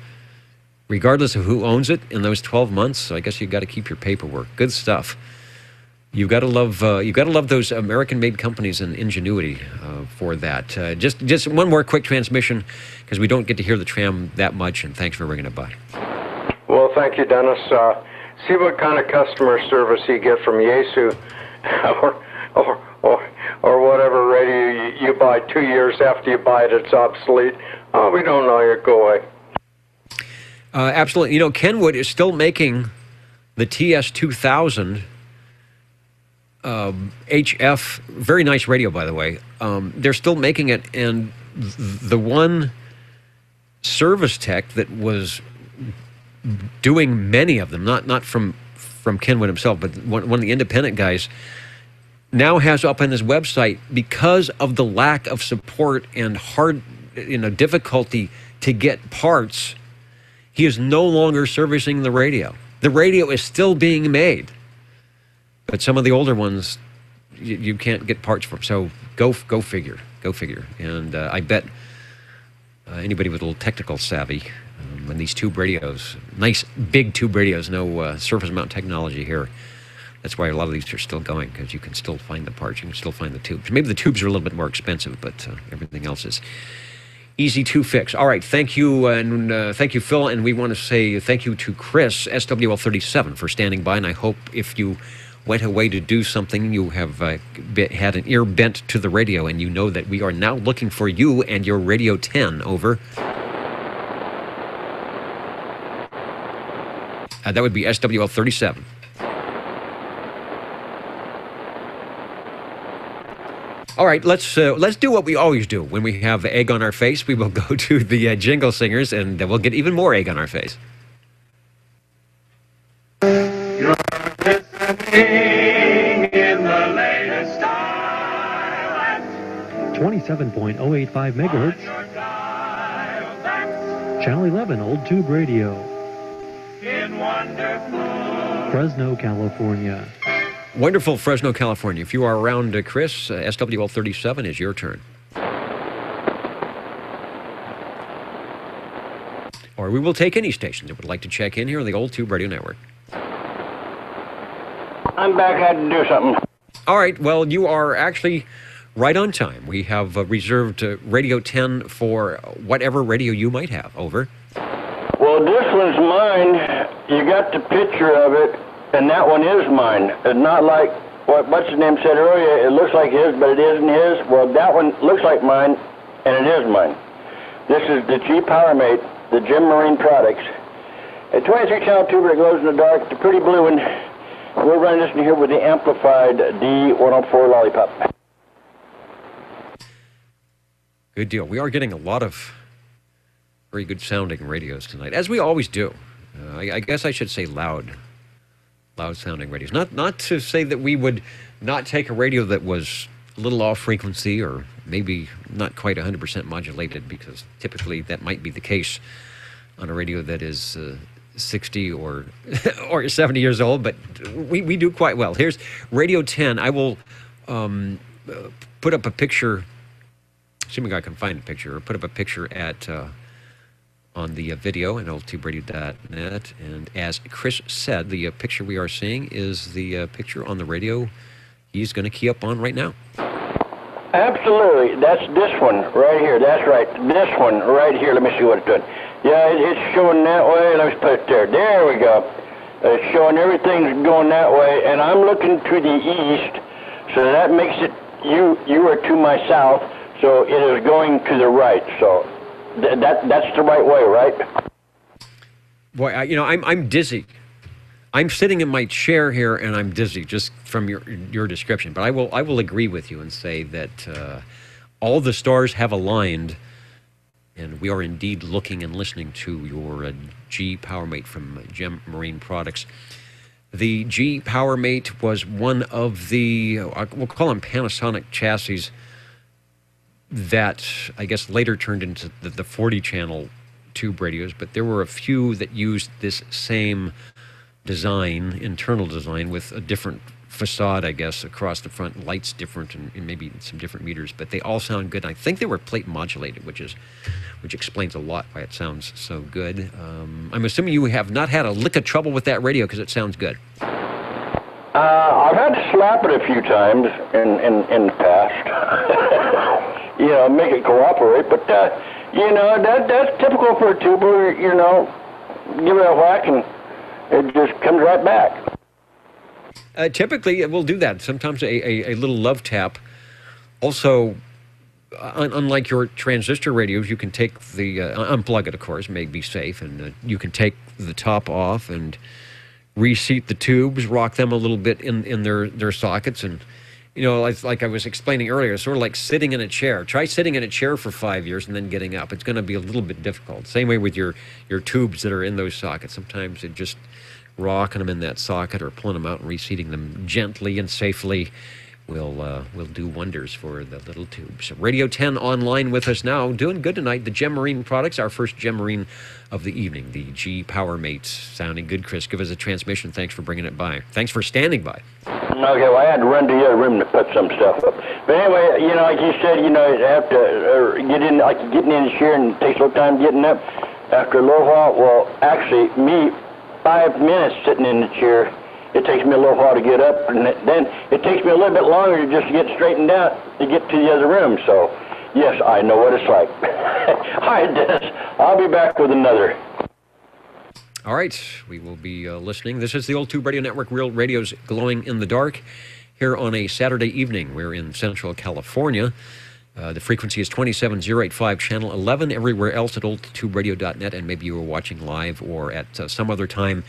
regardless of who owns it in those 12 months? So I guess you've got to keep your paperwork. Good stuff. You've got to love those American-made companies and ingenuity for that. Just one more quick transmission, because we don't get to hear the tram that much, and thanks for bringing it by. Well, thank you, Dennis. See what kind of customer service you get from Yaesu or whatever radio you buy 2 years after you buy it, it's obsolete. Oh, we don't know you. Go away. Absolutely. You know, Kenwood is still making the TS2000 HF, very nice radio, by the way. They're still making it, and the one service tech that was doing many of them, not from Kenwood himself, but one of the independent guys, now has up on his website, because of the lack of support and hard, difficulty to get parts, he is no longer servicing the radio. The radio is still being made, but some of the older ones you can't get parts for them. So go figure. Go figure. And I bet anybody with a little technical savvy, when these tube radios, nice big tube radios, no surface mount technology here. That's why a lot of these are still going, because you can still find the parts. You can still find the tubes. Maybe the tubes are a little bit more expensive, but everything else is easy to fix. All right, thank you, and thank you, Phil. And we want to say thank you to Chris, SWL37, for standing by. And I hope if you went away to do something, you have had an ear bent to the radio, and you know that we are now looking for you and your Radio 10. Over. That would be SWL37. All right, let's do what we always do. When we have egg on our face, we will go to the jingle singers, and we'll get even more egg on our face. You're listening in the latest style at 27.085 megahertz. your dial. That's Channel 11 Old Tube Radio, in wonderful. Fresno, California. Wonderful Fresno, California. If you are around, Chris, SWL 37 is your turn. Or we will take any station that would like to check in here on the Old Tube Radio Network. I'm back. I had to do something. All right, well, you are actually right on time. We have reserved Radio 10 for whatever radio you might have. Over. Well, this one's mine. You got the picture of it, and that one is mine. It's not like what what's his name said earlier. It looks like his, but it isn't his. Well, that one looks like mine, and it is mine. This is the G PowerMate, the Gem Marine Products. A 23-channel tuber that glows in the dark. It's a pretty blue one. We're running this in here with the amplified D104 Lollipop. Good deal. We are getting a lot of very good sounding radios tonight, as we always do. I guess I should say loud sounding radios. Not to say that we would not take a radio that was a little off frequency or maybe not quite 100% modulated, because typically that might be the case on a radio that is 60 or 70 years old, but we do quite well. Here's Radio 10. I will put up a picture, assuming I can find a picture, or put up a picture at on the video at oldtuberadio.net. And as Chris said, the picture we are seeing is the picture on the radio he's going to key up on right now. Absolutely. That's this one right here. That's right. This one right here. Let me see what it's doing. Yeah, it's showing that way. Let me put it there. There we go. It's showing everything's going that way, and I'm looking to the east, so that makes it you are to my south, so it is going to the right. So that's the right way, right? Boy, I'm dizzy. I'm sitting in my chair here, and I'm dizzy just from your description. But I will agree with you and say that all the stars have aligned, and we are indeed looking and listening to your G PowerMate from Gem Marine Products. The G PowerMate was one of the, we'll call them Panasonic chassis that I guess later turned into the 40-channel tube radios, but there were a few that used this same design, internal design, with a different facade, I guess, across the front, lights different, and maybe some different meters, but they all sound good. I think they were plate modulated, which explains a lot why it sounds so good. I'm assuming you have not had a lick of trouble with that radio because it sounds good. I've had to slap it a few times in the past. Make it cooperate, but that's typical for a tuber. Give it a whack and it just comes right back. Typically, it will do that. Sometimes a little love tap. Also, unlike your transistor radios, you can take the unplug it, of course, may be safe, and you can take the top off and reseat the tubes, rock them a little bit in their sockets, and like I was explaining earlier, sort of like sitting in a chair. Try sitting in a chair for 5 years and then getting up. It's going to be a little bit difficult. Same way with your tubes that are in those sockets. Sometimes it just rocking them in that socket or pulling them out and reseating them gently and safely will do wonders for the little tubes. Radio 10 online with us now, doing good tonight. The Gem Marine Products, our first Gem Marine of the evening, the G PowerMate, sounding good. Chris, give us a transmission. Thanks for bringing it by. Thanks for standing by. Okay, well, I had to run to the other room to put some stuff up. But anyway, like you said, you have to get in, like getting in the chair, and it takes a little time getting up. After a little while, well, actually, me, 5 minutes sitting in the chair, it takes me a little while to get up, and then it takes me a little bit longer to just get straightened out to get to the other room. So, yes, I know what it's like. All right, Dennis, I'll be back with another. All right, we will be listening. This is the Old Tube Radio Network, Real Radio's Glowing in the Dark, here on a Saturday evening. We're in Central California. The frequency is 27085, channel 11, everywhere else at oldtuberadio.net, and maybe you were watching live or at some other time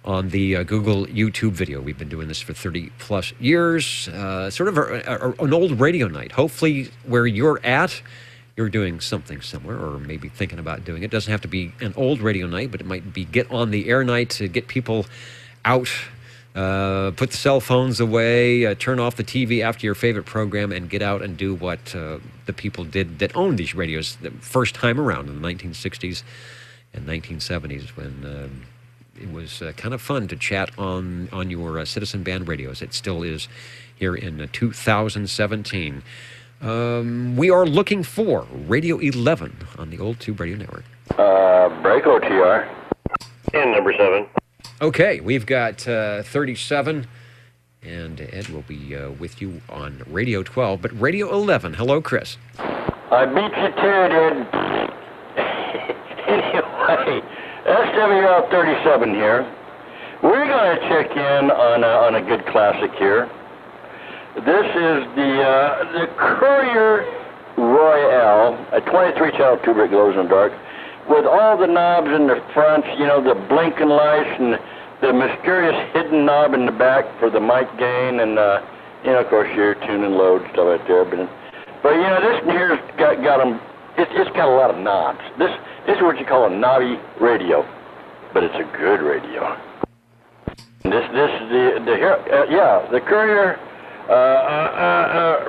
on the Google YouTube video. We've been doing this for 30-plus years, sort of an old radio night. Hopefully, where you're at, you're doing something similar, or maybe thinking about doing it. It doesn't have to be an old radio night, but it might be get on the air night to get people out, put the cell phones away, turn off the TV after your favorite program, and get out and do what the people did that owned these radios the first time around in the 1960s and 1970s, when it was kind of fun to chat on your Citizen Band radios. It still is here in 2017. We are looking for Radio 11 on the Old Tube Radio Network. Break OTR. And number 7. Okay, we've got 37, and Ed will be with you on Radio 12. But Radio 11, hello, Chris. I beat you to it, Ed. Anyway, SWL 37 here. We're going to check in on a good classic here. This is the Courier Royale, a 23-channel tube that glows in the dark, with all the knobs in the front, the blinking lights, and the mysterious hidden knob in the back for the mic gain, and of course your tune and load stuff right there. But this one here's got them. It's got a lot of knobs. This is what you call a knobby radio, but it's a good radio. This is the Courier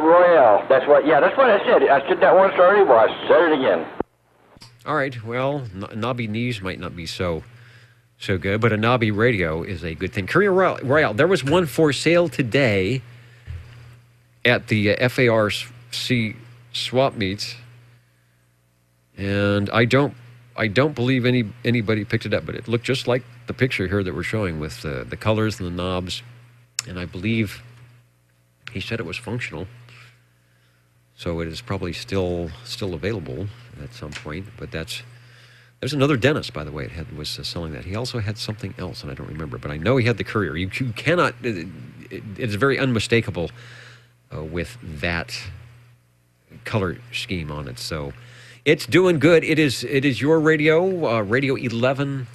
Royale. That's what I said. I said that once already. Well, I said it again. All right. Well, knobby knees might not be so good, but a knobby radio is a good thing. Courier Royale. There was one for sale today at the FARC swap meets, and I don't believe anybody picked it up, but it looked just like the picture here that we're showing with the colors and the knobs, and I believe he said it was functional, so it is probably still available at some point. But there's another Dennis, by the way, was selling that. He also had something else, and I don't remember, but I know he had the Courier. You cannot. It's very unmistakable with that color scheme on it. So it's doing good. It is your radio, Radio 11.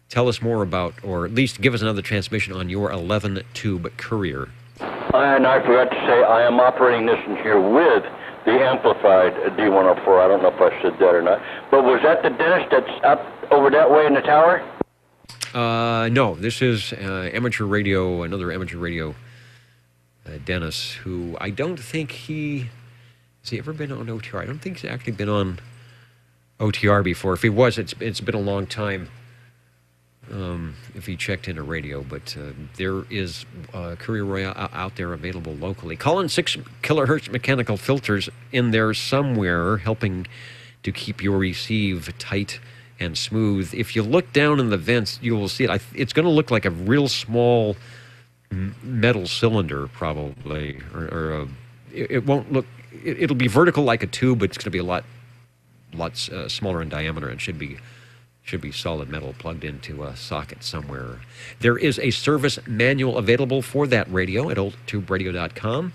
Tell us more about, or at least give us another transmission on your 11-tube Courier. And I forgot to say, I am operating this in here with the amplified D104. I don't know if I said that or not. But was that the Dennis that's up over that way in the tower? No, this is amateur radio, another amateur radio Dennis, who I don't think has he ever been on OTR? I don't think he's actually been on OTR before. If he was, it's been a long time. If he checked in a radio, but there is Courier Royale out there available locally. Call in 6 kilohertz mechanical filters in there somewhere, helping to keep your receive tight and smooth. If you look down in the vents, you will see it. It's going to look like a real small metal cylinder, probably, or it won't look. It'll be vertical like a tube, but it's going to be a lot smaller in diameter, and should be solid metal plugged into a socket somewhere. There is a service manual available for that radio at oldtuberadio.com,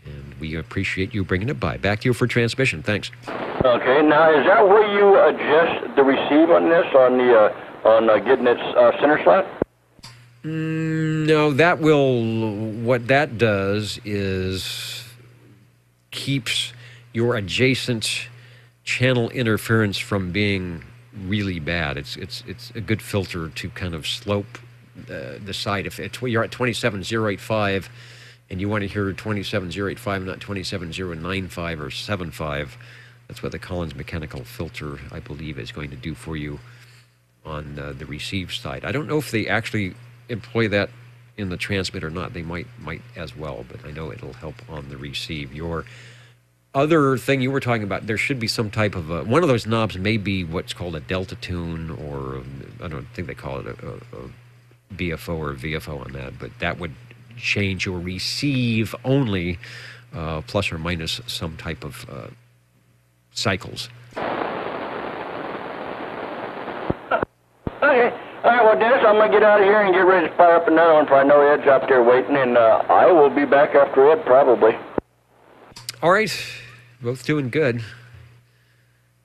and we appreciate you bringing it by. Back to you for transmission. Thanks. Okay, now is that where you adjust the receive on this, on getting its center slot? No, what that does is keeps your adjacent channel interference from being really bad. It's a good filter to kind of slope the side. If you're at 27085 and you want to hear 27085, not 27095 or 75, that's what the Collins mechanical filter, I believe, is going to do for you on the receive side. I don't know if they actually employ that in the transmit or not. They might as well, but I know it'll help on the receive. Your other thing you were talking about, there should be some type of one of those knobs may be what's called a delta tune, or I don't think they call it a BFO or a VFO on that, but that would change your receive only plus or minus some type of cycles. Okay. All right, well, Dennis, I'm going to get out of here and get ready to fire up another one, for I know Ed's out there waiting, and I will be back after Ed, probably. All right. Both doing good.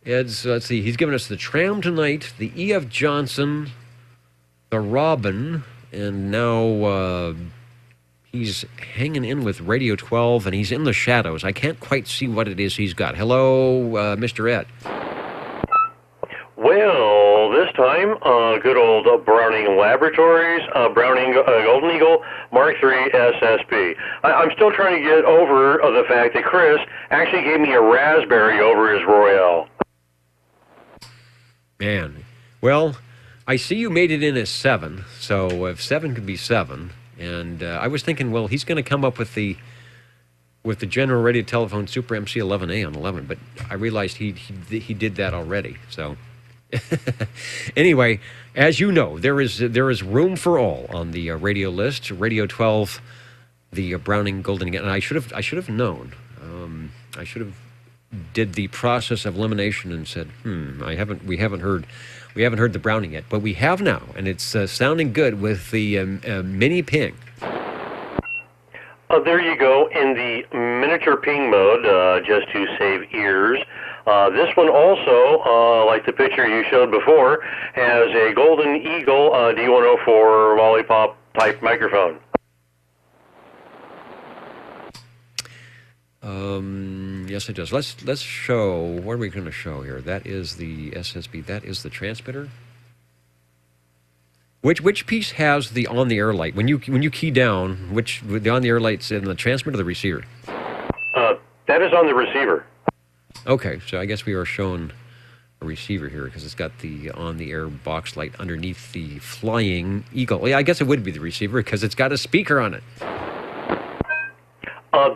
Ed's, let's see, he's given us the Tram tonight, the E.F. Johnson, the Robin, and now he's hanging in with Radio 12, and he's in the shadows. I can't quite see what it is he's got. Hello, Mr. Ed. Well, this time, good old Browning Laboratories, Browning Golden Eagle Mark III SSB. I'm still trying to get over the fact that Chris actually gave me a raspberry over his Royale. Man, well, I see you made it in as 7, so if 7 could be 7, and I was thinking, well, he's going to come up with the General Radio Telephone Super MC 11A on 11, but I realized he did that already, so... Anyway, as you know, there is room for all on the radio list. Radio 12, the Browning Golden Eagle. And I should have known. I should have did the process of elimination and said, we haven't heard the Browning yet, but we have now, and it's sounding good with the mini ping. There you go, in the miniature ping mode, just to save ears. This one also, like the picture you showed before, has a Golden Eagle D104 Lollipop type microphone. Yes, it does. Let's show. What are we going to show here? That is the SSB. That is the transmitter. Which piece has the on-the-air light? When you key down, which the on-the-air light's in the transmitter or the receiver? That is on the receiver. Okay, so I guess we are showing a receiver here because it's got the on-the-air box light underneath the Flying Eagle. Well, yeah, I guess it would be the receiver because it's got a speaker on it.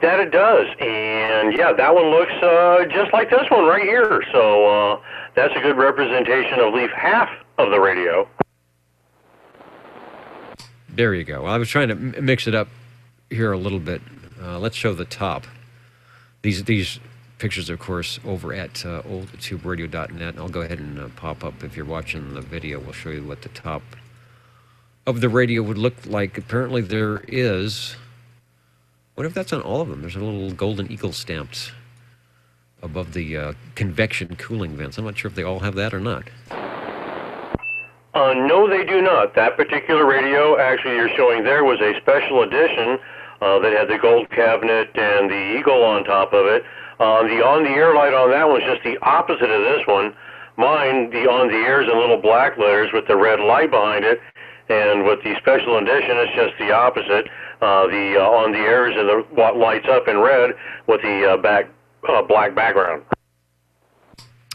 That it does, and yeah, that one looks just like this one right here. So that's a good representation of at least half of the radio. There you go. Well, I was trying to mix it up here a little bit. Let's show the top. These pictures, of course, over at oldtuberadio.net. I'll go ahead and pop up. If you're watching the video, we'll show you what the top of the radio would look like. Apparently there is... What if that's on all of them? There's a little Golden Eagle stamped above the convection cooling vents. I'm not sure if they all have that or not. No, they do not. That particular radio, actually, you're showing there was a special edition that had the gold cabinet and the Eagle on top of it. The on-the-air light on that one's just the opposite of this one. Mine, the on-the-air is in little black letters with the red light behind it, and with the special edition, it's just the opposite. The on-the-air is in the what lights up in red with the black background.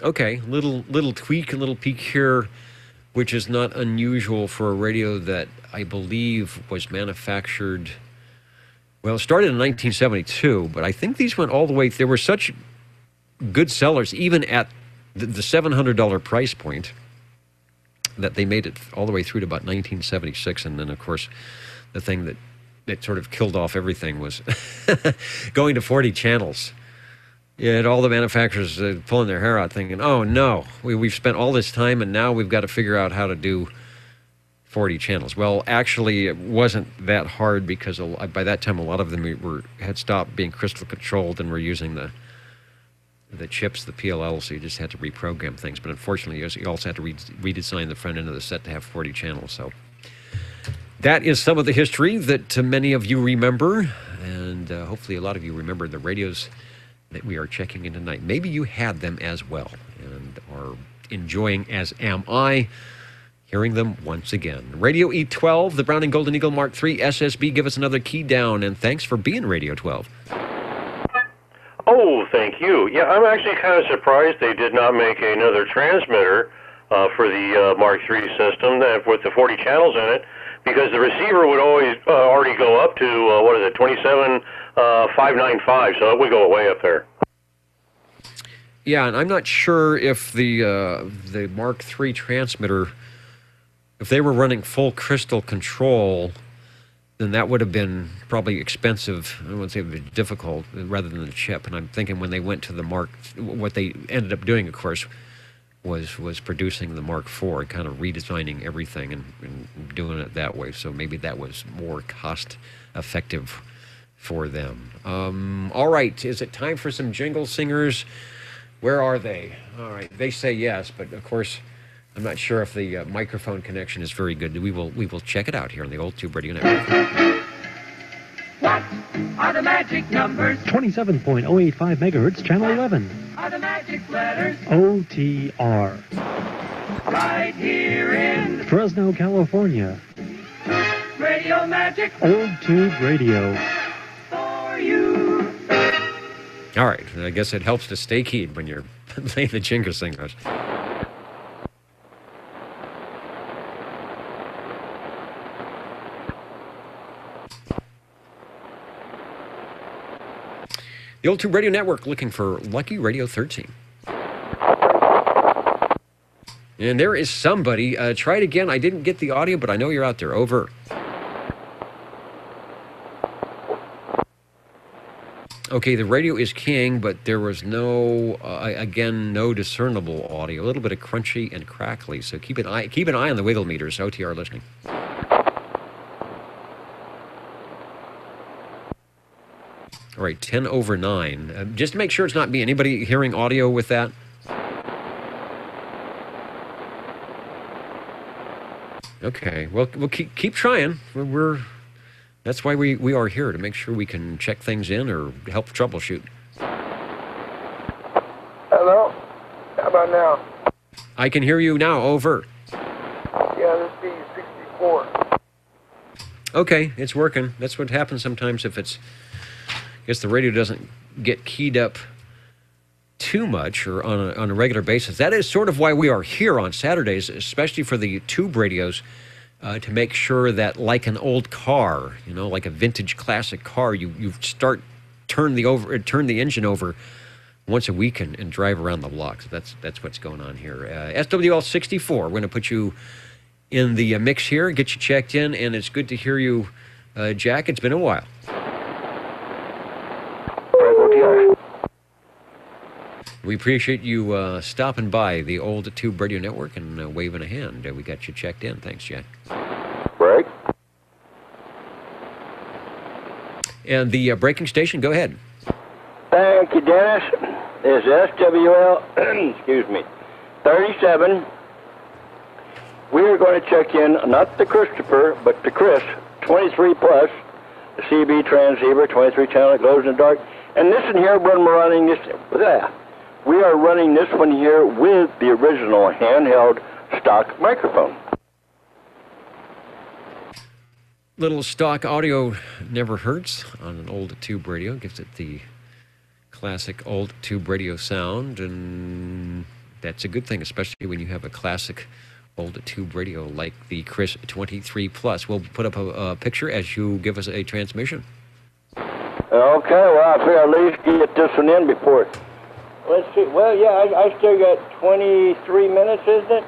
Okay, little tweak, a little peek here, which is not unusual for a radio that I believe was manufactured. Well, it started in 1972, but I think these went all the way. There were such good sellers, even at the $700 price point, that they made it all the way through to about 1976. And then, of course, the thing that sort of killed off everything was going to 40 channels. You had all the manufacturers pulling their hair out thinking, oh, no, we've spent all this time, and now we've got to figure out how to do 40 channels. Well, actually, it wasn't that hard because by that time, a lot of them had stopped being crystal controlled and were using the chips, the PLL, so you just had to reprogram things. But unfortunately, you also had to redesign the front end of the set to have 40 channels. So that is some of the history that many of you remember, and hopefully a lot of you remember the radios that we are checking in tonight. Maybe you had them as well and are enjoying, as am I, hearing them once again. Radio E12, the Browning Golden Eagle Mark III SSB. Give us another key down, and thanks for being Radio 12. Oh, thank you. Yeah, I'm actually kind of surprised they did not make another transmitter for the Mark III system with the 40 channels in it, because the receiver would always already go up to, 27,595, so it would go way up there. Yeah, and I'm not sure if the Mark III transmitter, if they were running full crystal control, then that would have been probably expensive. I wouldn't say it would be difficult, rather than the chip. And I'm thinking when they went to the what they ended up doing, of course, was producing the Mark IV, kind of redesigning everything and doing it that way. So maybe that was more cost effective for them. All right, is it time for some jingle singers? Where are they? All right, they say yes, but of course, I'm not sure if the microphone connection is very good. We will check it out here on the Old Tube Radio Network. What are the magic numbers? 27.085 megahertz, channel 11. Are the magic letters? OTR. Right here in Fresno, California. Radio Magic Old Tube Radio. for you. All right, I guess it helps to stay keyed when you're playing the jingle singers. The Old Tube Radio Network looking for Lucky Radio 13. And there is somebody. Try it again. I didn't get the audio, but I know you're out there. Over. Okay, the radio is king, but there was no, again, no discernible audio. A little bit of crunchy and crackly. So keep an eye on the wiggle meters. OTR listening. All right, 10 over 9. Just to make sure it's not me. Anybody hearing audio with that? Okay, well, we'll keep trying. That's why we are here, to make sure we can check things in or help troubleshoot. Hello? How about now? I can hear you now. Over. Yeah, this is 64. Okay, it's working. That's what happens sometimes if it's... I guess the radio doesn't get keyed up too much or on a regular basis. That is sort of why we are here on Saturdays, especially for the tube radios, to make sure that, like an old car, like a vintage classic car, you turn the engine over once a week and drive around the block. So that's what's going on here. SWL 64. We're going to put you in the mix here, get you checked in, and it's good to hear you, Jack. It's been a while. We appreciate you stopping by the Old Tube Radio Network and waving a hand. We got you checked in. Thanks, Jack. Break. And the breaking station, go ahead. Thank you, Dennis. This is SWL, excuse me, 37. We are going to check in, not the Christopher, but the Chris, 23 plus, the CB transceiver, 23 channel, it glows in the dark. And this in here, when we're running this, we are running this one here with the original handheld stock microphone. Little stock audio never hurts on an old tube radio. Gives it the classic old tube radio sound, and that's a good thing, especially when you have a classic old tube radio like the Chris 23 Plus. We'll put up a picture as you give us a transmission. Okay, well, I figure at least get this one in before. Let's see. Well, yeah, I still got 23 minutes, isn't it?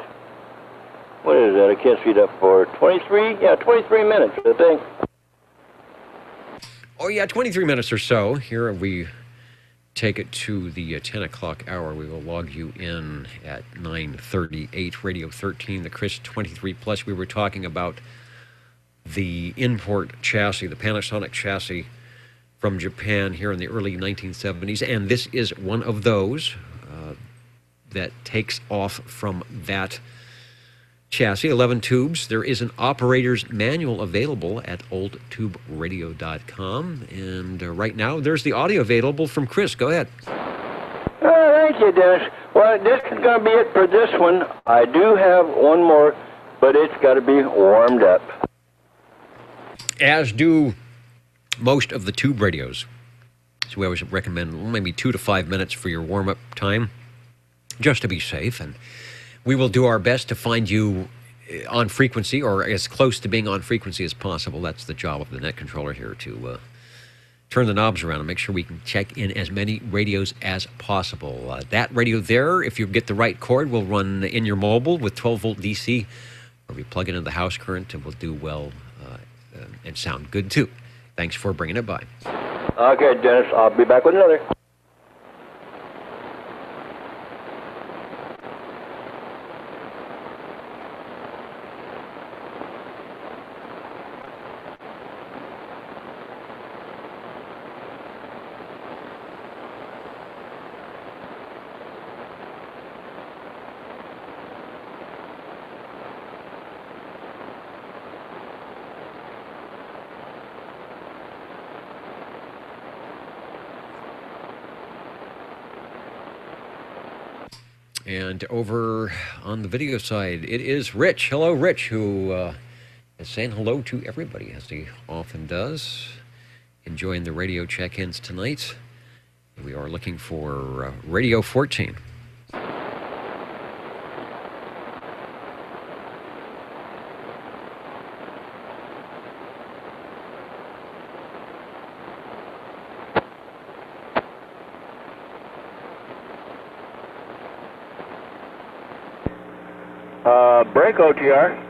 What is that? I can't see that for 23. Yeah, 23 minutes, I think. Oh yeah, 23 minutes or so. Here we take it to the 10 o'clock hour. We will log you in at 9:38. Radio 13, the Chris 23 Plus. We were talking about the import chassis, the Panasonic chassis from Japan here in the early 1970s, and this is one of those that takes off from that chassis, 11 tubes. There is an operator's manual available at oldtuberadio.com, and right now there's the audio available from Chris. Go ahead. Oh, thank you, Dennis. Well, this is going to be it for this one. I do have one more, but it's got to be warmed up. As do most of the tube radios. So we always recommend maybe 2 to 5 minutes for your warm-up time, just to be safe. And We will do our best to find you on frequency or as close to being on frequency as possible. That's the job of the net controller here, to turn the knobs around and make sure we can check in as many radios as possible. That radio there, if you get the right cord, will run in your mobile with 12-volt DC, or if you plug it into the house current, it will do well and sound good too. Thanks for bringing it by. Okay, Dennis, I'll be back with another. And over on the video side, it is Rich. Hello, Rich, who is saying hello to everybody, as he often does. Enjoying the radio check-ins tonight. We are looking for Radio 14. Break OTR.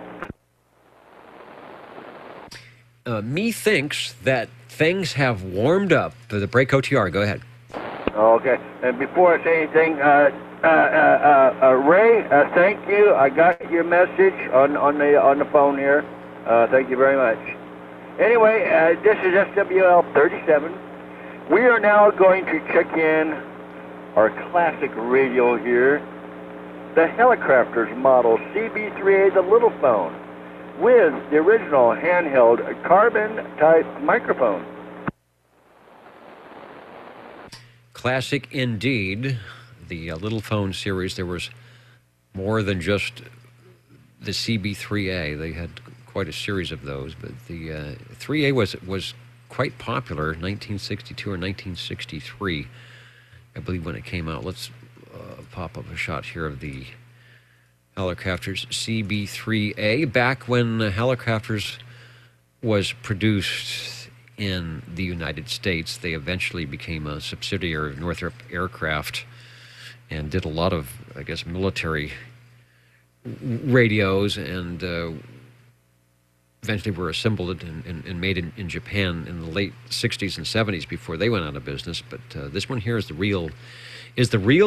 Me thinks that things have warmed up for the break OTR. Go ahead. Okay. And before I say anything, Ray, thank you. I got your message on the phone here. Thank you very much. Anyway, this is SWL 37. We are now going to check in our classic radio here, the Helicrafters model CB3A, the little phone, with the original handheld carbon-type microphone. Classic indeed. The little phone series, there was more than just the CB3A. They had quite a series of those, but the 3A was quite popular, 1962 or 1963, I believe, when it came out. Let's pop up a shot here of the Helicrafters CB3A. Back when Helicrafters was produced in the United States, they eventually became a subsidiary of Northrop Aircraft and did a lot of, I guess, military radios, and eventually were assembled and made in Japan in the late 60s and 70s before they went out of business. But this one here is the real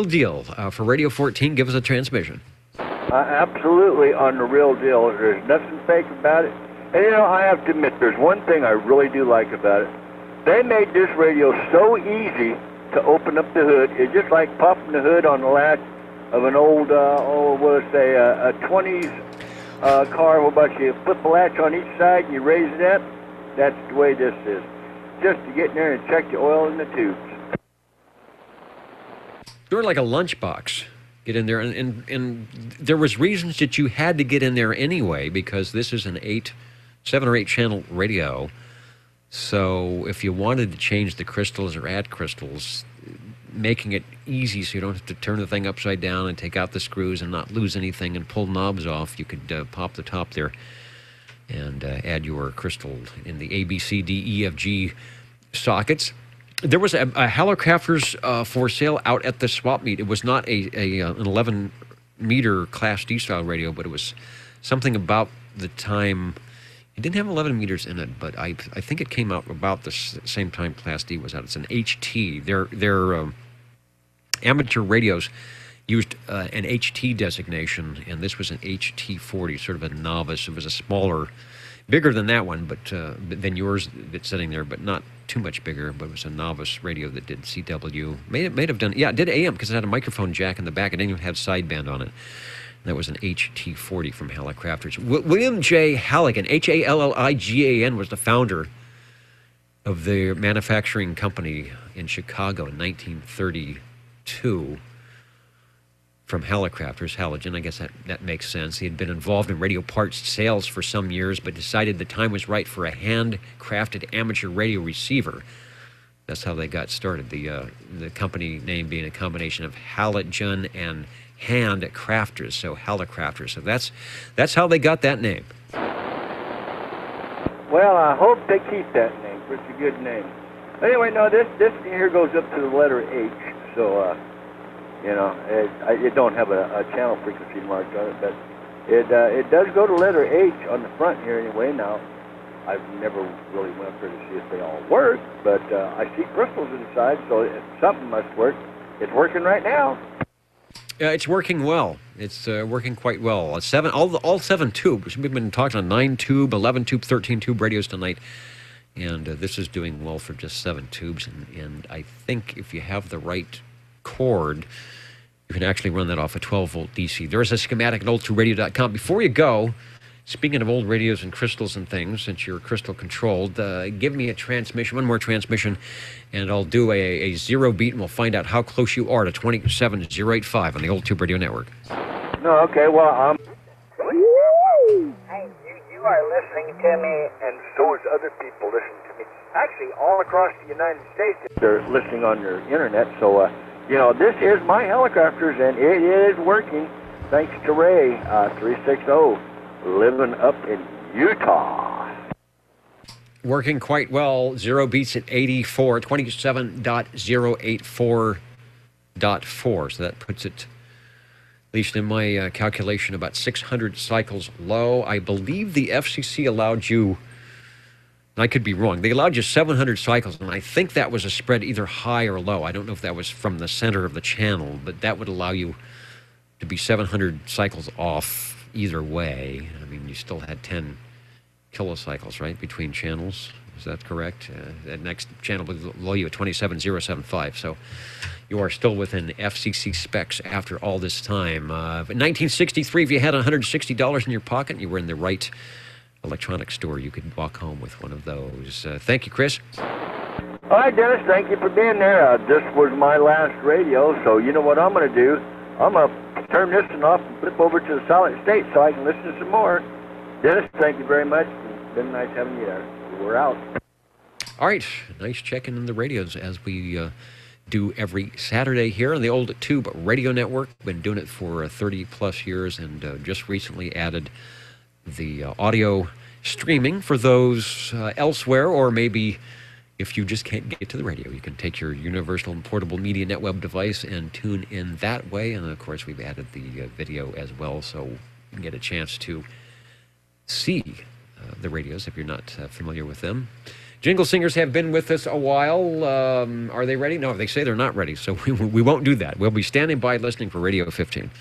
deal. For Radio 14, give us a transmission. Absolutely on the real deal. There's nothing fake about it. And you know, I have to admit, there's one thing I really do like about it. They made this radio so easy to open up the hood. It's just like popping the hood on the latch of an old, a 20s car. What about you put the latch on each side and you raise it up? That's the way this is. Just to get in there and check the oil in the tubes. Sort of like a lunchbox. Get in there, and there was reasons that you had to get in there anyway, because this is an 7 or 8 channel radio. So if you wanted to change the crystals or add crystals, making it easy so you don't have to turn the thing upside down and take out the screws and not lose anything and pull knobs off, you could pop the top there and add your crystal in the A, B, C, D, E, F, G sockets. There was a Helicrafters for sale out at the swap meet. It was not an 11-meter Class D style radio, but it was something about the time. It didn't have 11 meters in it, but I think it came out about the same time Class D was out. It's an HT. Their amateur radios used an HT designation, and this was an HT40, sort of a novice. It was a smaller, bigger than that one, but than yours that's sitting there, but not too much bigger. But it was a novice radio that did CW. May have done, yeah, it did AM because it had a microphone jack in the back. It didn't even have sideband on it. And that was an HT40 from Helicrafters. William J. Halligan, Halligan, was the founder of the manufacturing company in Chicago in 1932. From Helicrafters, Halligan, I guess that makes sense. He had been involved in radio parts sales for some years, but decided the time was right for a handcrafted amateur radio receiver. That's how they got started. The company name being a combination of Halligan and hand crafters, so Helicrafters. So that's how they got that name. Well, I hope they keep that name. It's a good name. Anyway, no, this here goes up to the letter H, so it don't have a channel frequency marked on it, but it does go to letter H on the front here anyway. Now, I've never really went up there to see if they all work, but I see crystals inside, so something must work. It's working right now. It's working well. It's working quite well. All 7 tubes. We've been talking on 9 tube, 11 tube, 13 tube radios tonight, and this is doing well for just 7 tubes. And I think if you have the right cord, you can actually run that off a 12-volt DC. There is a schematic at old2radio.com. Before you go, speaking of old radios and crystals and things, since you're crystal controlled, give me a transmission, one more transmission, and I'll do a zero beat, and we'll find out how close you are to 27085 on the Old Tube Radio Network. No, okay, well, hey, you are listening to me, and so is other people listening to me. Actually, all across the United States, they're listening on your internet, so, this is my Helicrafters, and it is working, thanks to Ray, 360. Living up in Utah. Working quite well. Zero beats at 84, 27.084.4. So that puts it, at least in my calculation, about 600 cycles low. I believe the FCC allowed you, and I could be wrong, they allowed you 700 cycles, and I think that was a spread either high or low. I don't know if that was from the center of the channel, but that would allow you to be 700 cycles off either way. I mean, you still had 10 kilocycles, right, between channels. Is that correct? That next channel below you at 27075. So you are still within FCC specs after all this time. But 1963, if you had $160 in your pocket and you were in the right electronics store, you could walk home with one of those. Thank you, Chris. All right, Dennis, thank you for being there. This was my last radio, so you know what I'm going to do? I'm going to turn this one off and flip over to the solid state so I can listen to some more. Dennis, thank you very much. It's been nice having you there. We're out. All right. Nice checking in the radios as we do every Saturday here on the Old Tube Radio Network. Been doing it for 30-plus years and just recently added the audio streaming for those elsewhere, or maybe if you just can't get to the radio, you can take your universal and portable media net web device and tune in that way. And, of course, we've added the video as well, so you can get a chance to see the radios if you're not familiar with them. Jingle Singers have been with us a while. Are they ready? No, they say they're not ready, so we won't do that. We'll be standing by listening for Radio 15.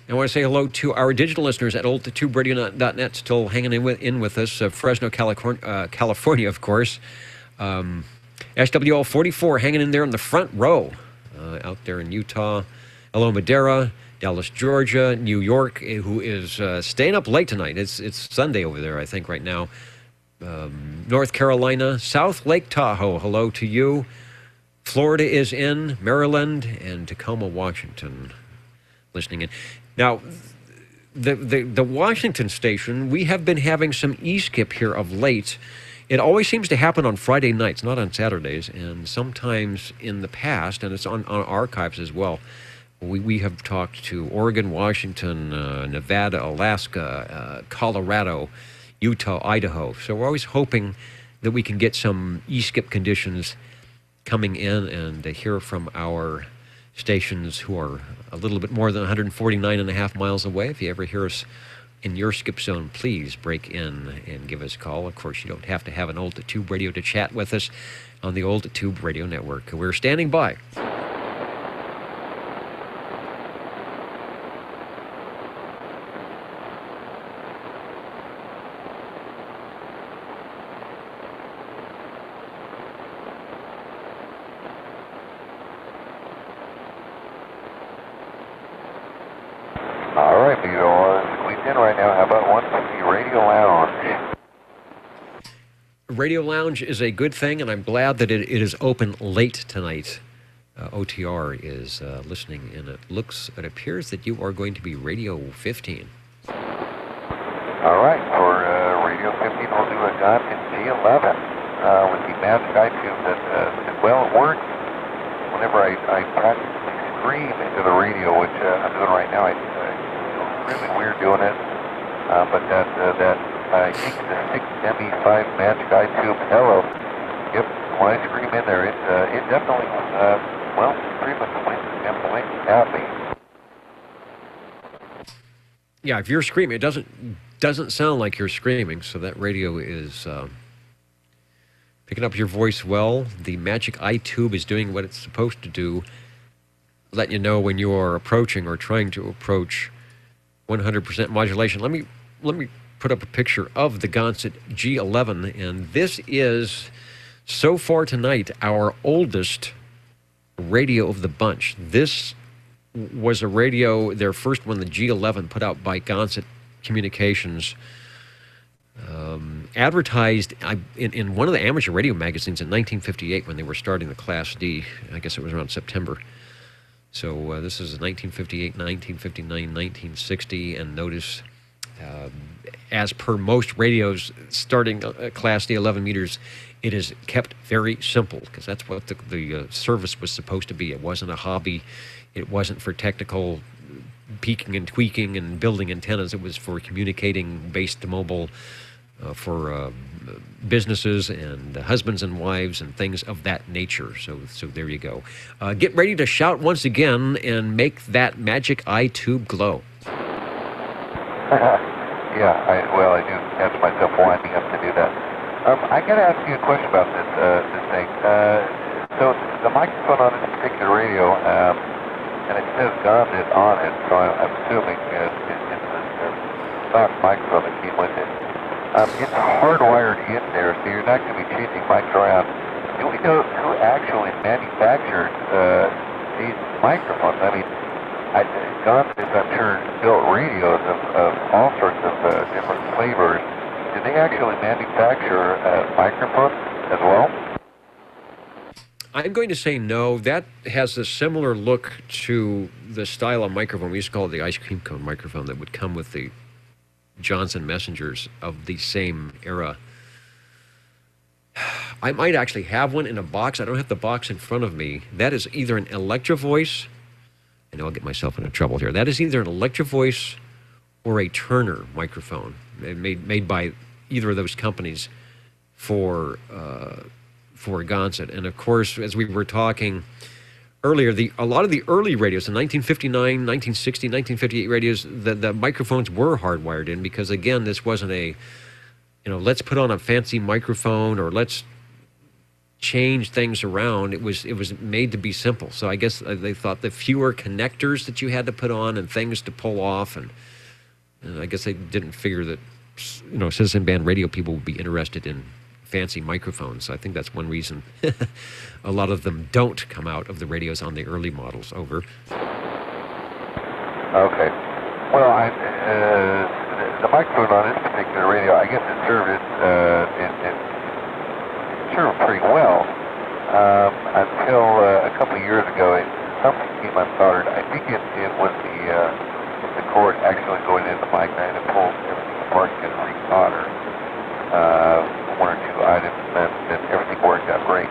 I want to say hello to our digital listeners at oldtuberadio.net, still hanging in with us. Fresno, California, of course. SWL 44 hanging in there in the front row out there in Utah. Hello, Madera, Dallas, Georgia, New York, who is staying up late tonight. It's Sunday over there, I think, right now. North Carolina, South Lake Tahoe, hello to you. Florida is in, Maryland, and Tacoma, Washington, listening in. Now, the Washington station, we have been having some e-skip here of late. It always seems to happen on Friday nights, not on Saturdays, and sometimes in the past, and it's on archives as well. We have talked to Oregon, Washington, Nevada, Alaska, Colorado, Utah, Idaho. So we're always hoping that we can get some e-skip conditions coming in and hear from our stations who are a little bit more than 149.5 miles away. If you ever hear us in your skip zone, please break in and give us a call. Of course, you don't have to have an Old Tube radio to chat with us on the Old Tube Radio Network. We're standing by. All right, Vito, squeezed in right now. How about one from the Radio Lounge? Radio Lounge is a good thing, and I'm glad that it is open late tonight. OTR is listening, and it appears that you are going to be Radio 15. All right, for Gonson G11 with the Magic iTube that, well, it works whenever I practically scream into the radio, which I'm doing right now. I feel really weird doing it, but that I think the 6ME5 Magic iTube, hello. Yep, when I scream in there, it definitely, well, pretty much blinks at me. Yeah, if you're screaming, it doesn't sound like you're screaming, so that radio is picking up your voice well. The Magic iTube is doing what it's supposed to do, letting you know when you are approaching or trying to approach 100% modulation. Let me put up a picture of the Gonset G11, and this is, so far tonight, our oldest radio of the bunch. This was a radio, their first one, the G11, put out by Gonset Communications, advertised in one of the amateur radio magazines in 1958 when they were starting the Class D. I guess it was around September. So this is 1958, 1959, 1960, and notice, as per most radios starting Class D 11 meters, it is kept very simple because that's what the service was supposed to be. It wasn't a hobby. It wasn't for technical peaking and tweaking and building antennas. It was for communicating base to mobile, for businesses and husbands and wives and things of that nature. So there you go. Get ready to shout once again and make that Magic iTube glow. Yeah, I do catch myself winding up to do that. I got to ask you a question about this thing. So the microphone on this particular radio, and it says Gonset on it, so I'm assuming it's the stock microphone that came with it. It's hardwired in there, so you're not going to be changing mics around. Do we know who actually manufactured these microphones? I mean, Gonset, I'm sure, built radios of all sorts of different flavors. Did they actually manufacture microphones as well? I'm going to say no. That has a similar look to the style of microphone. We used to call it the ice cream cone microphone that would come with the Johnson Messengers of the same era. I might actually have one in a box. I don't have the box in front of me. That is either an Electro-Voice. I know I'll get myself into trouble here. That is either an Electro-Voice or a Turner microphone made by either of those companies for Gonset. And of course, as we were talking earlier, a lot of the early radios, the 1959, 1960, 1958 radios, the microphones were hardwired in because, again, this wasn't a, let's put on a fancy microphone or let's change things around. It was made to be simple. So I guess they thought the fewer connectors that you had to put on and things to pull off, and I guess they didn't figure that, citizen band radio people would be interested in fancy microphones. I think that's one reason a lot of them don't come out of the radios on the early models. Over. Okay. Well, the microphone on this particular radio, I guess it served pretty well until a couple of years ago. Something came unsoldered. I think it was the cord actually going in the mic. I had to pull everything apart and resolder one or two items, and everything worked out great.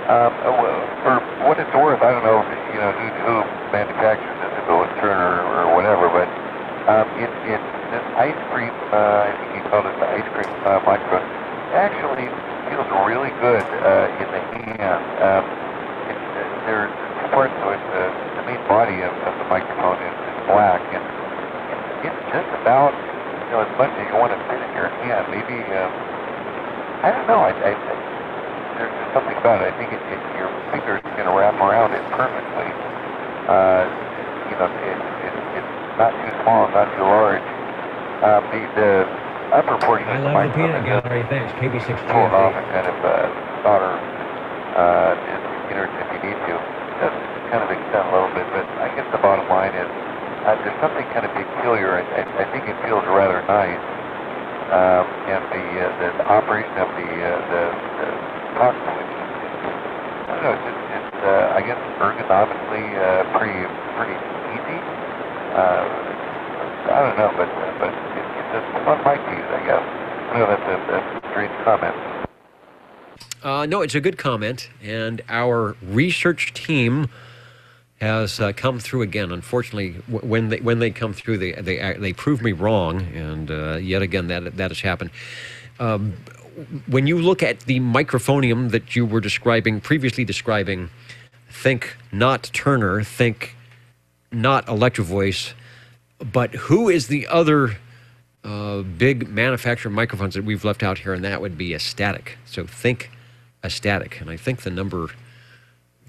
For what it's worth, I don't know, who manufactures this, if it was Turner or whatever, but this ice cream, I think he called it the ice cream microphone, actually feels really good in the hand. There's two parts to it. The main body of the microphone is black, and it's just about as much as you want to fit in your hand. Maybe, I don't know. There's just something about it. I think your fingers can wrap around it perfectly. It's not too small, not too large. The upper portion of the microphone is gallery. Thanks, KB6. pull it off and kind of solder innards if you need to. It does kind of extend a little bit, but I guess the bottom line is there's something kind of peculiar. I think it feels rather nice. And the operation of the talk switch, I don't know, it's I guess ergonomically pretty easy. I don't know, but it's just fun mic to use, I guess. I know that's a strange comment. No, it's a good comment, and our research team has come through again. Unfortunately, when they come through, they prove me wrong, and yet again that has happened. When you look at the microphonium that you were previously describing, think not Turner, think not Electro Voice, but who is the other big manufacturer microphones that we've left out here? And that would be a Static. So think a Static, and I think the number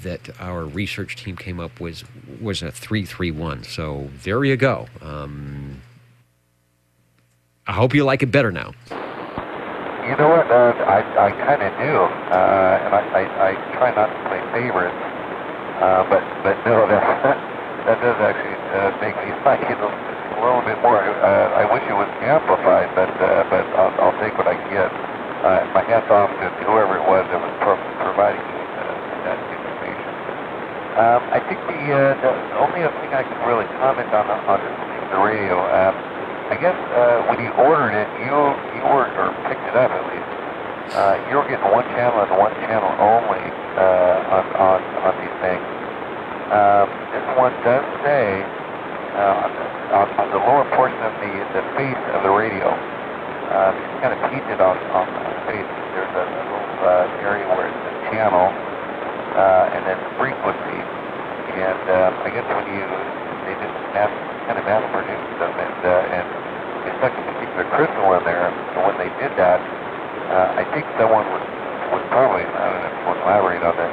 that our research team came up was a 331. So there you go. I hope you like it better now. You know what? I kind of do, and I try not to play favorites, but no, that does actually make me like it a little bit more. I wish it was amplified, but I'll take what I can get. My hat's off to whoever it was that was providing me that information. I think the only other thing I can really comment on the radio, I guess when you ordered it, you were, or picked it up at least, you were getting one channel and one channel only on these things. This one does say on the lower portion of the face of the radio, it's kind of painted on the face. There's a little area where it's a channel and then frequency. And I guess they just kind of mass-produced them, and they stuck a particular crystal in there. And when they did that, I think someone would probably, I don't know if you want to elaborate on that,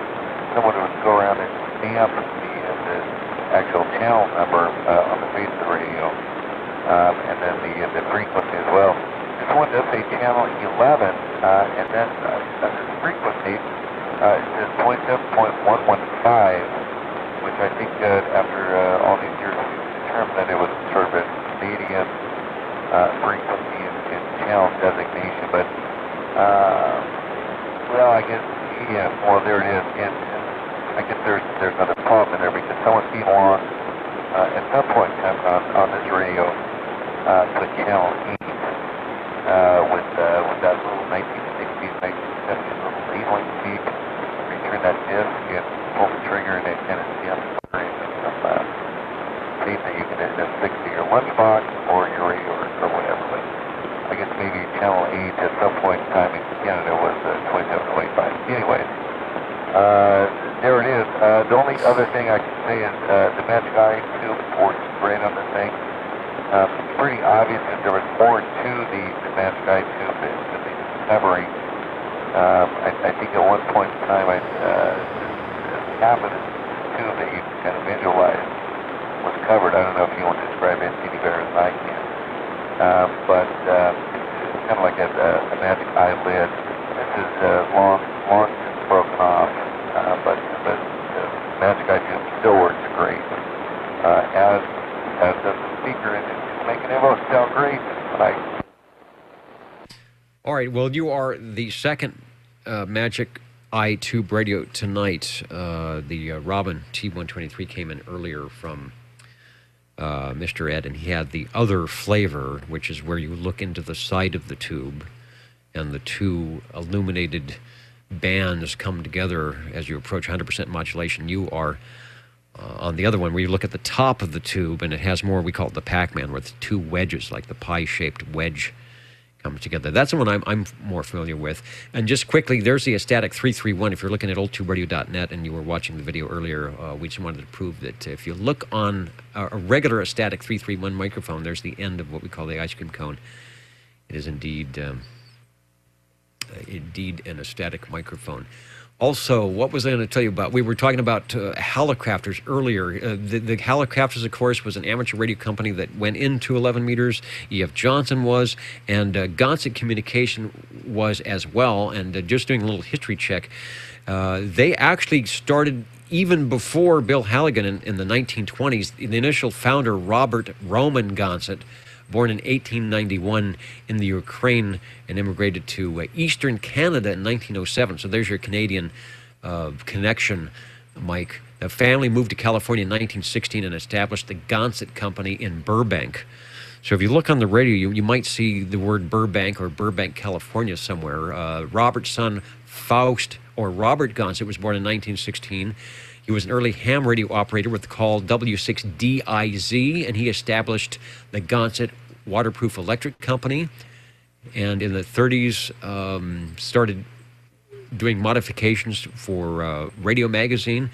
someone would go around and stamp the actual channel number on the face of the radio, and then the frequency as well. This one does say channel 11, and then the frequency is 27.115. Which I think after all these years we determined that it was sort of a Canadian frequency and channel designation, but well, I guess, yeah, well, there it is, and I guess there's another problem in there because someone came along at some point in time on this radio to channel 8 with that little 1960s, 1970s little labeling peak. Turn that disc and pull the trigger and it stamps some tape that you can stick to your lunchbox or your radio or whatever. But I guess maybe channel 8 at some point in time in Canada was 2725. Anyways, there it is. The only other thing I can say is the Magic Eye tube works great on the thing. It's pretty obvious that there was more to the Magic Eye tube than the Discovery. I think at one point in time, half of the tube that you kind of visualize was covered. I don't know if you want to describe it any better than I can. But it's kind of like a Magic Eye lid. This is long since broken off, but the Magic Eye tube still works great. As does the speaker, and it's making everyone sound great. All right, well, you are the second Magic Eye tube radio tonight. The Robin T123 came in earlier from Mr. Ed, and he had the other flavor, which is where you look into the side of the tube, and the two illuminated bands come together as you approach 100% modulation. You are on the other one, where you look at the top of the tube, and it has more, we call it the Pac-Man, where it's two wedges, like the pie-shaped wedge comes together. That's the one I'm more familiar with. And just quickly, there's the Static 331. If you're looking at oldtuberadio.net and you were watching the video earlier, we just wanted to prove that if you look on a regular Static 331 microphone, there's the end of what we call the ice cream cone. It is indeed an Static microphone. Also, what was I going to tell you about? We were talking about Hallicrafters earlier. The Hallicrafters, of course, was an amateur radio company that went into 11 meters. E.F. Johnson was, and Gonset Communication was as well. And just doing a little history check, they actually started even before Bill Halligan in the 1920s. The initial founder, Robert Roman Gonset, born in 1891 in the Ukraine and immigrated to Eastern Canada in 1907. So there's your Canadian connection, Mike. The family moved to California in 1916 and established the Gonset Company in Burbank. So if you look on the radio, you might see the word Burbank or Burbank, California somewhere. Robert's son, Faust, or Robert Gonsett, was born in 1916. He was an early ham radio operator with the call W6DIZ, and he established the Gonsett Waterproof Electric Company. And in the 30s, started doing modifications for Radio Magazine.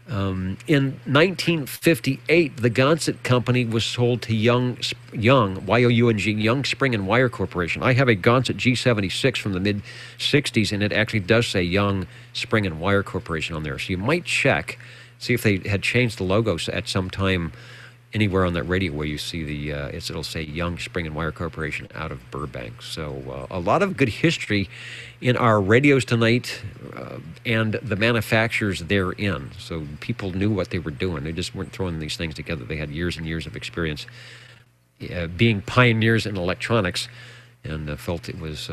In 1958, the Gonsett Company was sold to Young, Y-O-U-N-G, Young Spring and Wire Corporation. I have a Gonsett G76 from the mid-'60s, and it actually does say Young Spring and Wire Corporation on there. So you might check, see if they had changed the logos at some time anywhere on that radio where you see the, it'll say Young Spring and Wire Corporation out of Burbank. So a lot of good history in our radios tonight and the manufacturers therein. So people knew what they were doing. They just weren't throwing these things together. They had years and years of experience being pioneers in electronics, and felt it was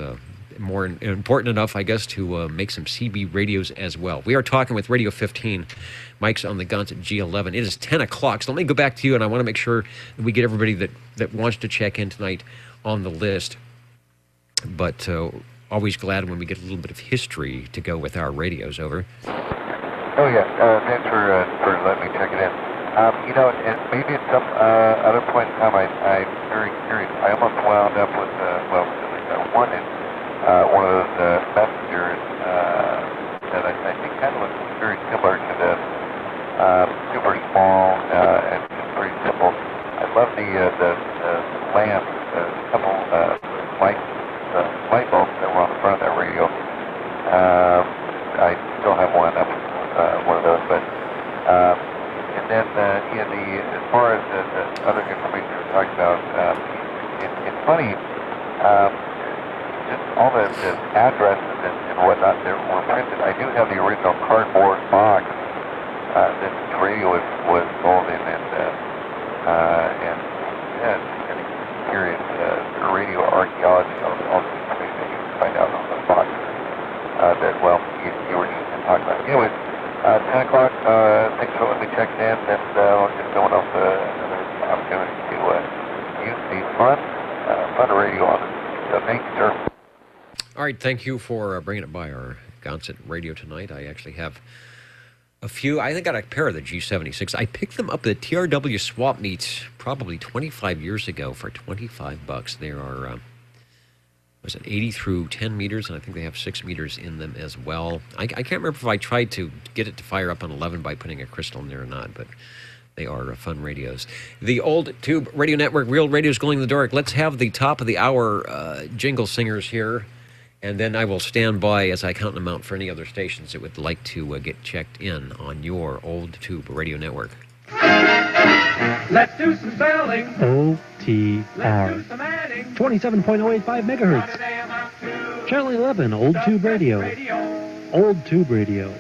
more important enough, I guess, to make some CB radios as well. We are talking with Radio 15. Mike's on the Gonsett G11. It is 10 o'clock, so let me go back to you, and I want to make sure that we get everybody that wants to check in tonight on the list. But always glad when we get a little bit of history to go with our radios. Over. Oh, yeah. Thanks for letting me check it in. You know, and maybe at some other point in time, I'm very curious. I almost wound up with, one in one of those messengers that I think kind of looks very similar to this. Super small and pretty simple. I love the lamp, a couple light bulbs that were on the front of that radio. I still have one of those, but and then as far as the other information we were talking about, it's funny. Just all the addresses and whatnot that were printed. I do have the original cardboard box that the radio was sold in, and yeah, it's kind of curious. Radio archaeology, all the information that you can find out on the box that, well, you were just talking about. Anyways, 10 o'clock, thanks for letting me check in, and I'll give someone else another opportunity to use the fun radio on it. So thank you, sir. All right, thank you for bringing it by our Gonsett radio tonight. I actually have a few. I think I got a pair of the G76. I picked them up at the TRW swap meet probably 25 years ago for $25. They are, was it 80 through 10 meters, and I think they have 6 meters in them as well. I can't remember if I tried to get it to fire up on 11 by putting a crystal in there or not, but they are fun radios. The Old Tube Radio Network, Real Radios Glowing in the Dark. Let's have the top of the hour jingle singers here. And then I will stand by as I count them out for any other stations that would like to get checked in on your Old Tube Radio Network. Let's do some spelling. OTR. 27.085 megahertz. Channel 11, Old Tube Radio. Old Tube Radio.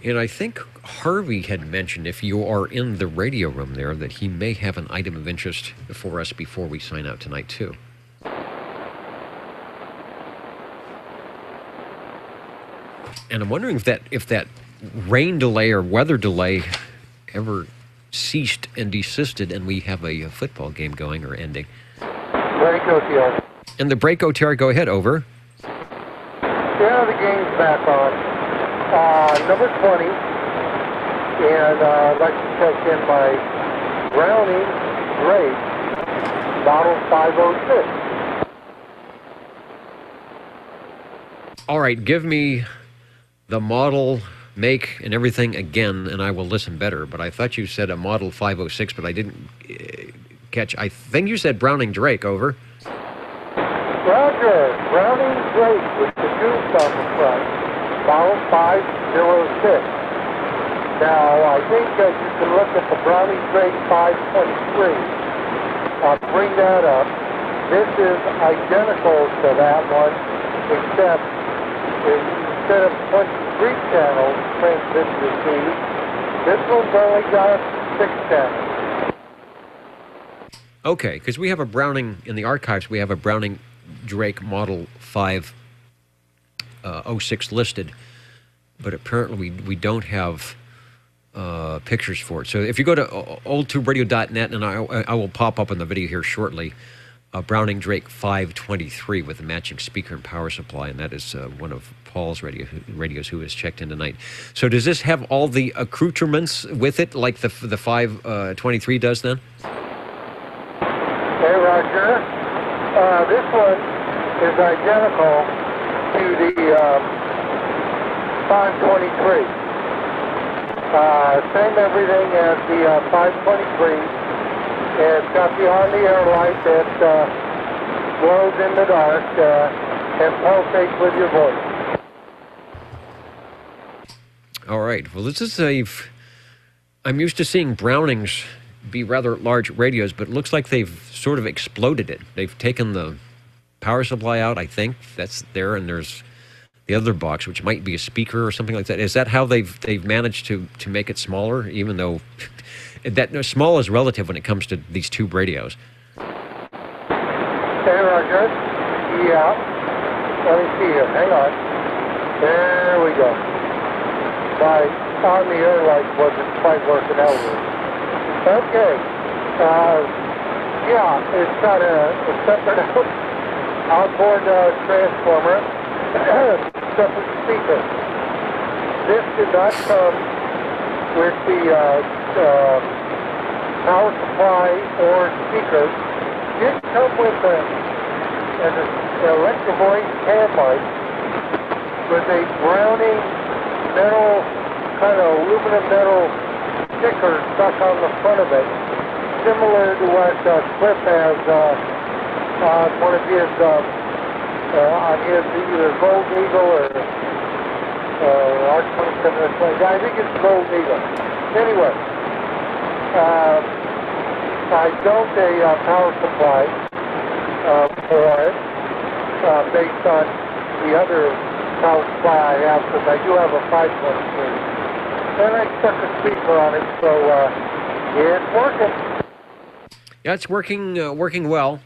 And I think Harvey had mentioned, if you are in the radio room there, that he may have an item of interest for us before we sign out tonight, too. And I'm wondering if that rain delay or weather delay ever ceased and desisted and we have a football game going or ending. Break OTR. And the break OTR, go ahead, over. Yeah, the game's back on. Number 20, and I'd like to check in by Browning Drake, model 506. All right, give me the model, make, and everything again, and I will listen better. But I thought you said a model 506, but I didn't catch. I think you said Browning Drake, over. Roger, Browning Drake with the goose on the front. Model 506. Now, I think you can look at the Browning Drake 523. I'll bring that up. This is identical to that one, except instead of 23 channels transmitted to C, this one's only got 6 channels. Okay, because we have a Browning, in the archives, we have a Browning Drake Model 506 listed. but apparently we don't have pictures for it. So if you go to oldtuberadio.net, and I will pop up in the video here shortly, Browning Drake 523 with a matching speaker and power supply, and that is one of Paul's radios who has checked in tonight. So does this have all the accoutrements with it, like the 523 does then? Hey, Roger. This one is identical to the 523. Same everything as the 523. It's got the on-the-air light that glows in the dark and pulsates with your voice. All right. Well, this is I'm used to seeing Brownings be rather large radios, but it looks like they've sort of exploded it. They've taken the power supply out, I think. That's there, and there's the other box, which might be a speaker or something like that. Is that how they've managed to make it smaller, even though that small is relative when it comes to these tube radios? Hey, Roger. Yeah. Let me see here. Hang on. There we go. My on-the-air light wasn't quite working out with it. Okay. Yeah, it's got a separate outboard transformer, separate speaker. This did not come with the power supply or speakers. Did come with an electro voice hand mic with a Browning metal, kind of aluminum metal sticker stuck on the front of it, similar to what Cliff has on one of his, on his either Gold Eagle or R27 or something. I think it's Gold Eagle. Anyway, I built a power supply for it based on the other power supply I have, because I do have a 523. And I stuck a speaker on it, so it's working. Yeah, it's working well.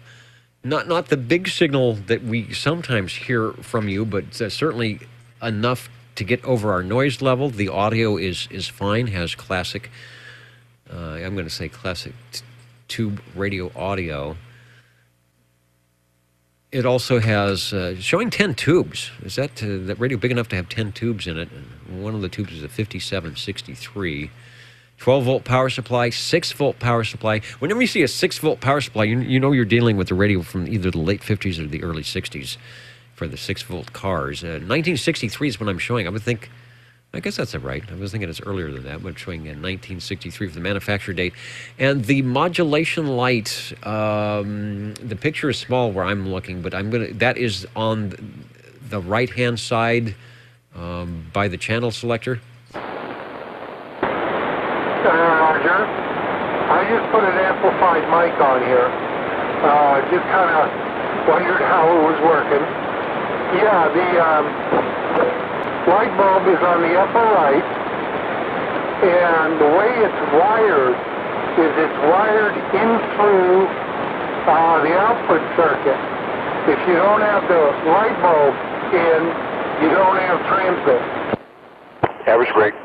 Not the big signal that we sometimes hear from you, but certainly enough to get over our noise level. The audio is fine, has classic, I'm going to say classic tube radio audio. It also has, showing 10 tubes. Is that radio big enough to have 10 tubes in it? One of the tubes is a 5763. 12-volt power supply, 6-volt power supply. Whenever you see a 6-volt power supply, you know you're dealing with a radio from either the late 50s or the early 60s for the 6-volt cars. 1963 is what I'm showing. I guess that's right. I was thinking it's earlier than that, but showing 1963 for the manufacture date. And the modulation light, the picture is small where I'm looking, but that is on the right-hand side by the channel selector. Roger. I just put an amplified mic on here. Just kind of wondered how it was working. Yeah, the light bulb is on the upper right, and the way it's wired is it's wired in through the output circuit. If you don't have the light bulb in, you don't have transmit. Average break.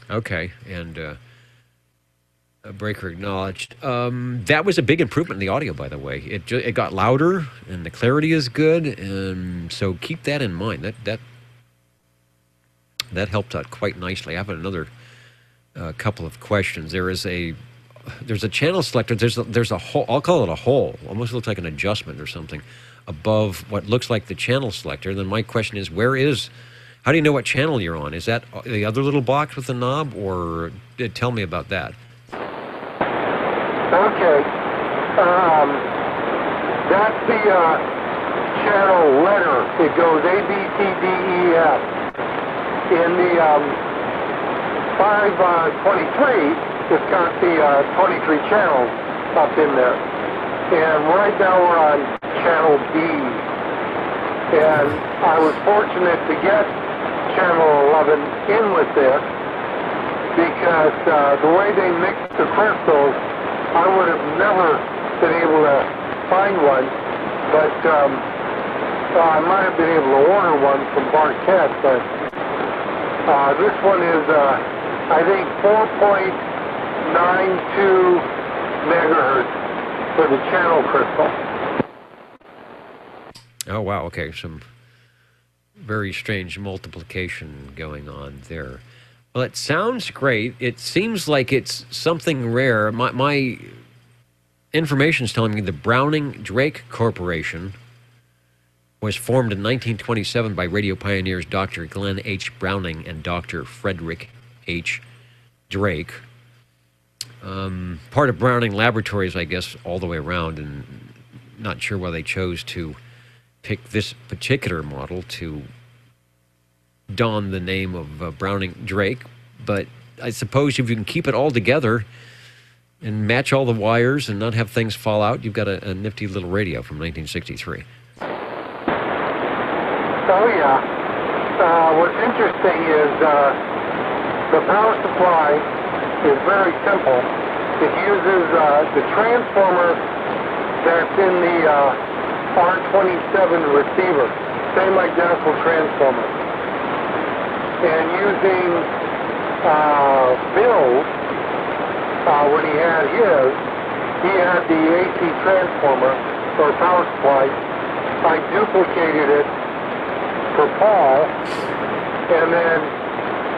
Okay, and breaker acknowledged. That was a big improvement in the audio, by the way. It got louder, and the clarity is good, and so keep that in mind. That helped out quite nicely. I have another couple of questions. There's a channel selector. There's a hole. I'll call it a hole. Almost looks like an adjustment or something above what looks like the channel selector. Then my question is, how do you know what channel you're on? Is that the other little box with the knob, or tell me about that? Okay. That's the channel letter. It goes A, B, C, D, E, F. In the 523, it's got the 23 channels up in there. And right now we're on channel B. And I was fortunate to get channel 11 in with this because the way they mix the crystals, I would have never been able to find one, but I might have been able to order one from Barquette, but This one is, I think, 4.92 megahertz for the channel crystal. Oh, wow. Okay, some very strange multiplication going on there. Well, it sounds great. It seems like it's something rare. My information is telling me the Browning Drake Corporation was formed in 1927 by radio pioneers Dr. Glenn H. Browning and Dr. Frederick H. Drake. Part of Browning Laboratories, I guess, all the way around, and not sure why they chose to pick this particular model to don the name of Browning Drake, but I suppose if you can keep it all together and match all the wires and not have things fall out, you've got a nifty little radio from 1963. Oh, yeah. What's interesting is the power supply is very simple. It uses the transformer that's in the R27 receiver, same identical transformer. And using Bill, when he had his, he had the AC transformer or power supply. I duplicated it for Paul, and then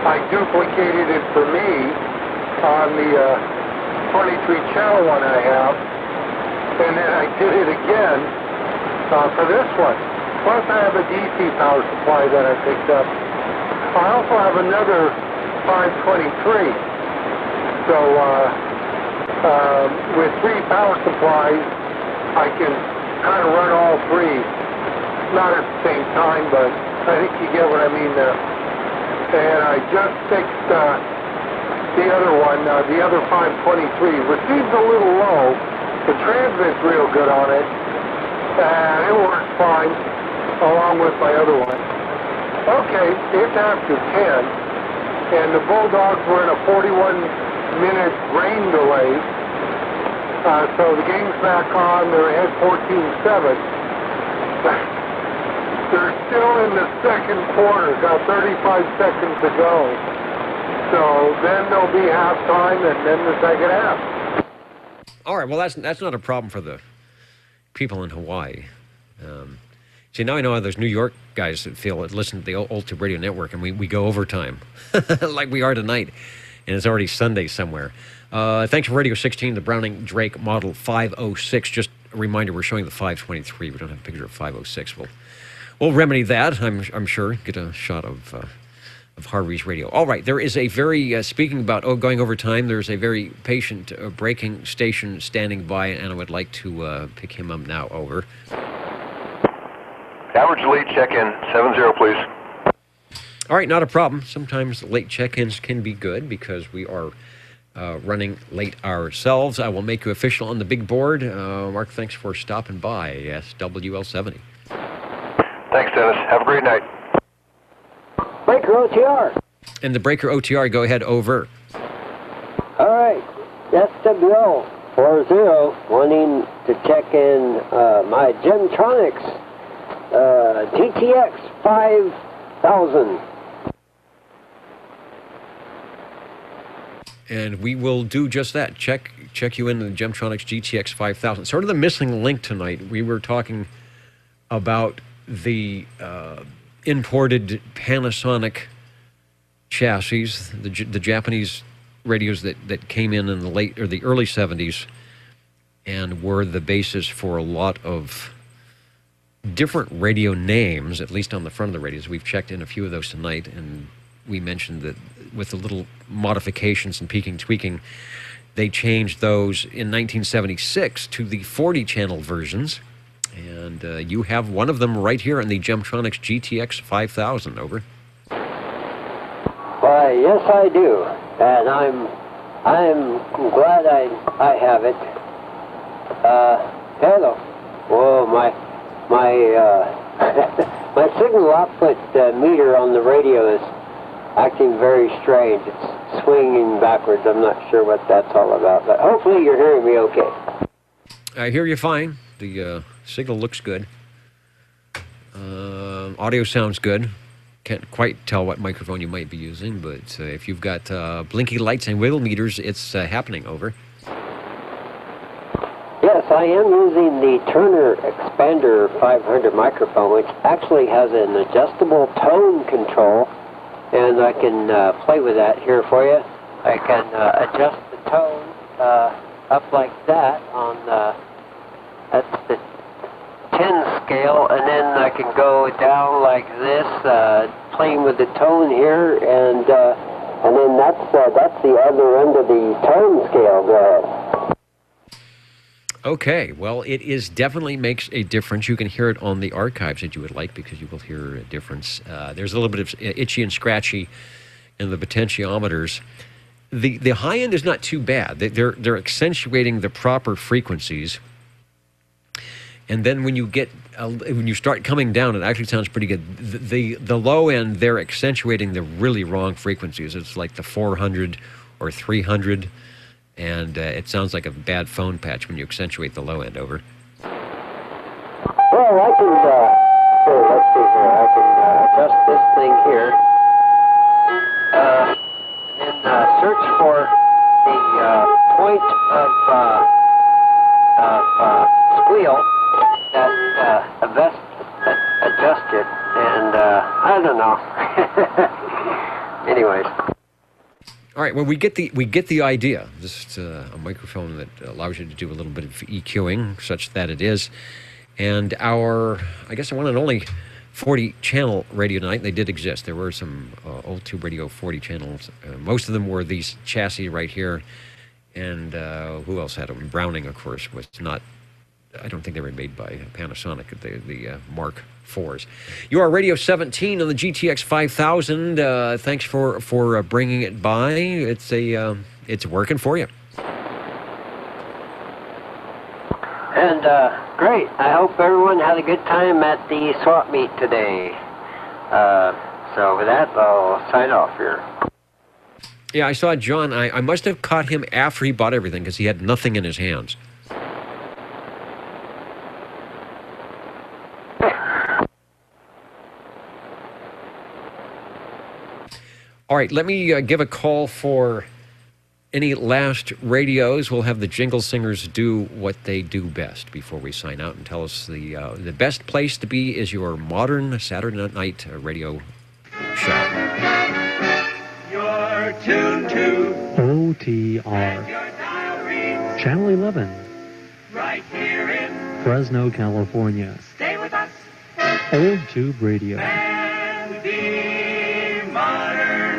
I duplicated it for me on the 23 channel one I have, and then I did it again for this one. Plus I have a DC power supply that I picked up. I also have another 523. So with 3 power supplies, I can kind of run all 3. Not at the same time, but I think you get what I mean there. And I just fixed the other one, the other 523. Receives a little low. The transmit's real good on it. And it works fine, along with my other one. Okay, it's after 10, and the Bulldogs were in a 41-minute rain delay. So the game's back on. They're ahead 14-7. They're still in the second quarter. Got 35 seconds to go. So then there'll be halftime, and then the second half. All right. Well, that's not a problem for the people in Hawaii. See, now I know how those New York guys that listen to the old Tube Radio Network, and we go overtime like we are tonight, and it's already Sunday somewhere. Thanks for Radio 16, the Browning Drake Model 506. Just a reminder, we're showing the 523. We don't have a picture of 506. We'll remedy that, I'm sure. Get a shot of Harvey's radio. All right, there is a very, speaking about going over time, there's a very patient braking station standing by, and I would like to pick him up now. Over. Average late check-in, 70, please. All right, not a problem. Sometimes late check-ins can be good because we are running late ourselves. I will make you official on the big board. Mark, thanks for stopping by. Yes, WL70. Thanks, Dennis. Have a great night. Breaker OTR. And the Breaker OTR, go ahead, over. All right, SWL 40, wanting to check in my Gemtronics GTX 5000. And we will do just that. Check you in the Gemtronics GTX 5000. Sort of the missing link tonight. We were talking about the imported Panasonic chassis, the Japanese radios that came in the late or the early 70s and were the basis for a lot of different radio names, at least on the front of the radios. We've checked in a few of those tonight, and we mentioned that with the little modifications and tweaking, they changed those in 1976 to the 40-channel versions. And you have one of them right here on the Gemtronics GTX 5000, over. Why, yes, I do, and I'm glad I have it. Hello. Whoa, my my signal output meter on the radio is acting very strange. It's swinging backwards. I'm not sure what that's all about, but hopefully you're hearing me okay. I hear you fine. The signal looks good. Audio sounds good. can't quite tell what microphone you might be using, but if you've got blinky lights and wiggle meters, it's happening. Over. Yes, I am using the Turner Expander 500 microphone, which actually has an adjustable tone control, and I can play with that here for you. I can adjust the tone up like that on that's the 10 scale, and then I can go down like this, playing with the tone here, and then that's the other end of the tone scale. Go ahead. Okay, well, it is definitely makes a difference. You can hear it on the archives that you would like, because you will hear a difference. There's a little bit of itchy and scratchy in the potentiometers. The high end is not too bad. They're accentuating the proper frequencies, and then when you start coming down, it actually sounds pretty good. The low end, they're accentuating the really wrong frequencies. It's like the 400 or 300. And it sounds like a bad phone patch when you accentuate the low end. Over. Well, I can, here, let's see here. I can adjust this thing here. And then search for the point of squeal that's best adjusted. And I don't know. Anyways. All right. Well, we get the idea. This is a microphone that allows you to do a little bit of EQing, such that it is. And I guess, one and only 40-channel radio tonight. They did exist. There were some old tube radio 40 channels. Most of them were these chassis right here. And who else had them? Browning, of course, was not. I don't think they were made by Panasonic. The Mark IVs. You are Radio 17 on the GTX 5000. Thanks for bringing it by. It's working for you. And great. I hope everyone had a good time at the swap meet today. So with that, I'll sign off here. Yeah, I saw John. I must have caught him after he bought everything, because he had nothing in his hands. All right, let me give a call for any last radios. We'll have the Jingle Singers do what they do best before we sign out, and tell us the best place to be is your modern Saturday night radio show. You're tuned to OTR. Channel 11. right here in Fresno, California. Stay with us Old Tube Radio. and be modern.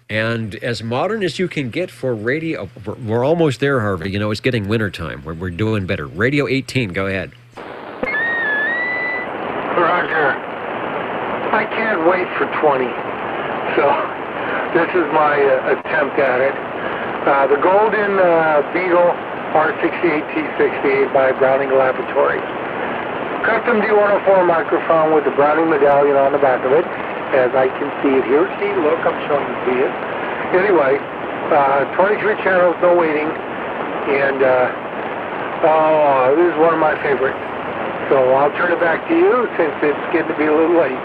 And as modern as you can get for radio, we're almost there, Harvey. You know, it's getting wintertime. We're doing better. Radio 18, go ahead. Roger. I can't wait for 20. So this is my attempt at it. The Golden Beagle R68T68 by Browning Laboratories. Custom D104 microphone with the Browning medallion on the back of it, as I can see it here. See, look, I'm showing you see it. Anyway, 23 channels, no waiting, and this is one of my favorites. So I'll turn it back to you since it's getting to be a little late.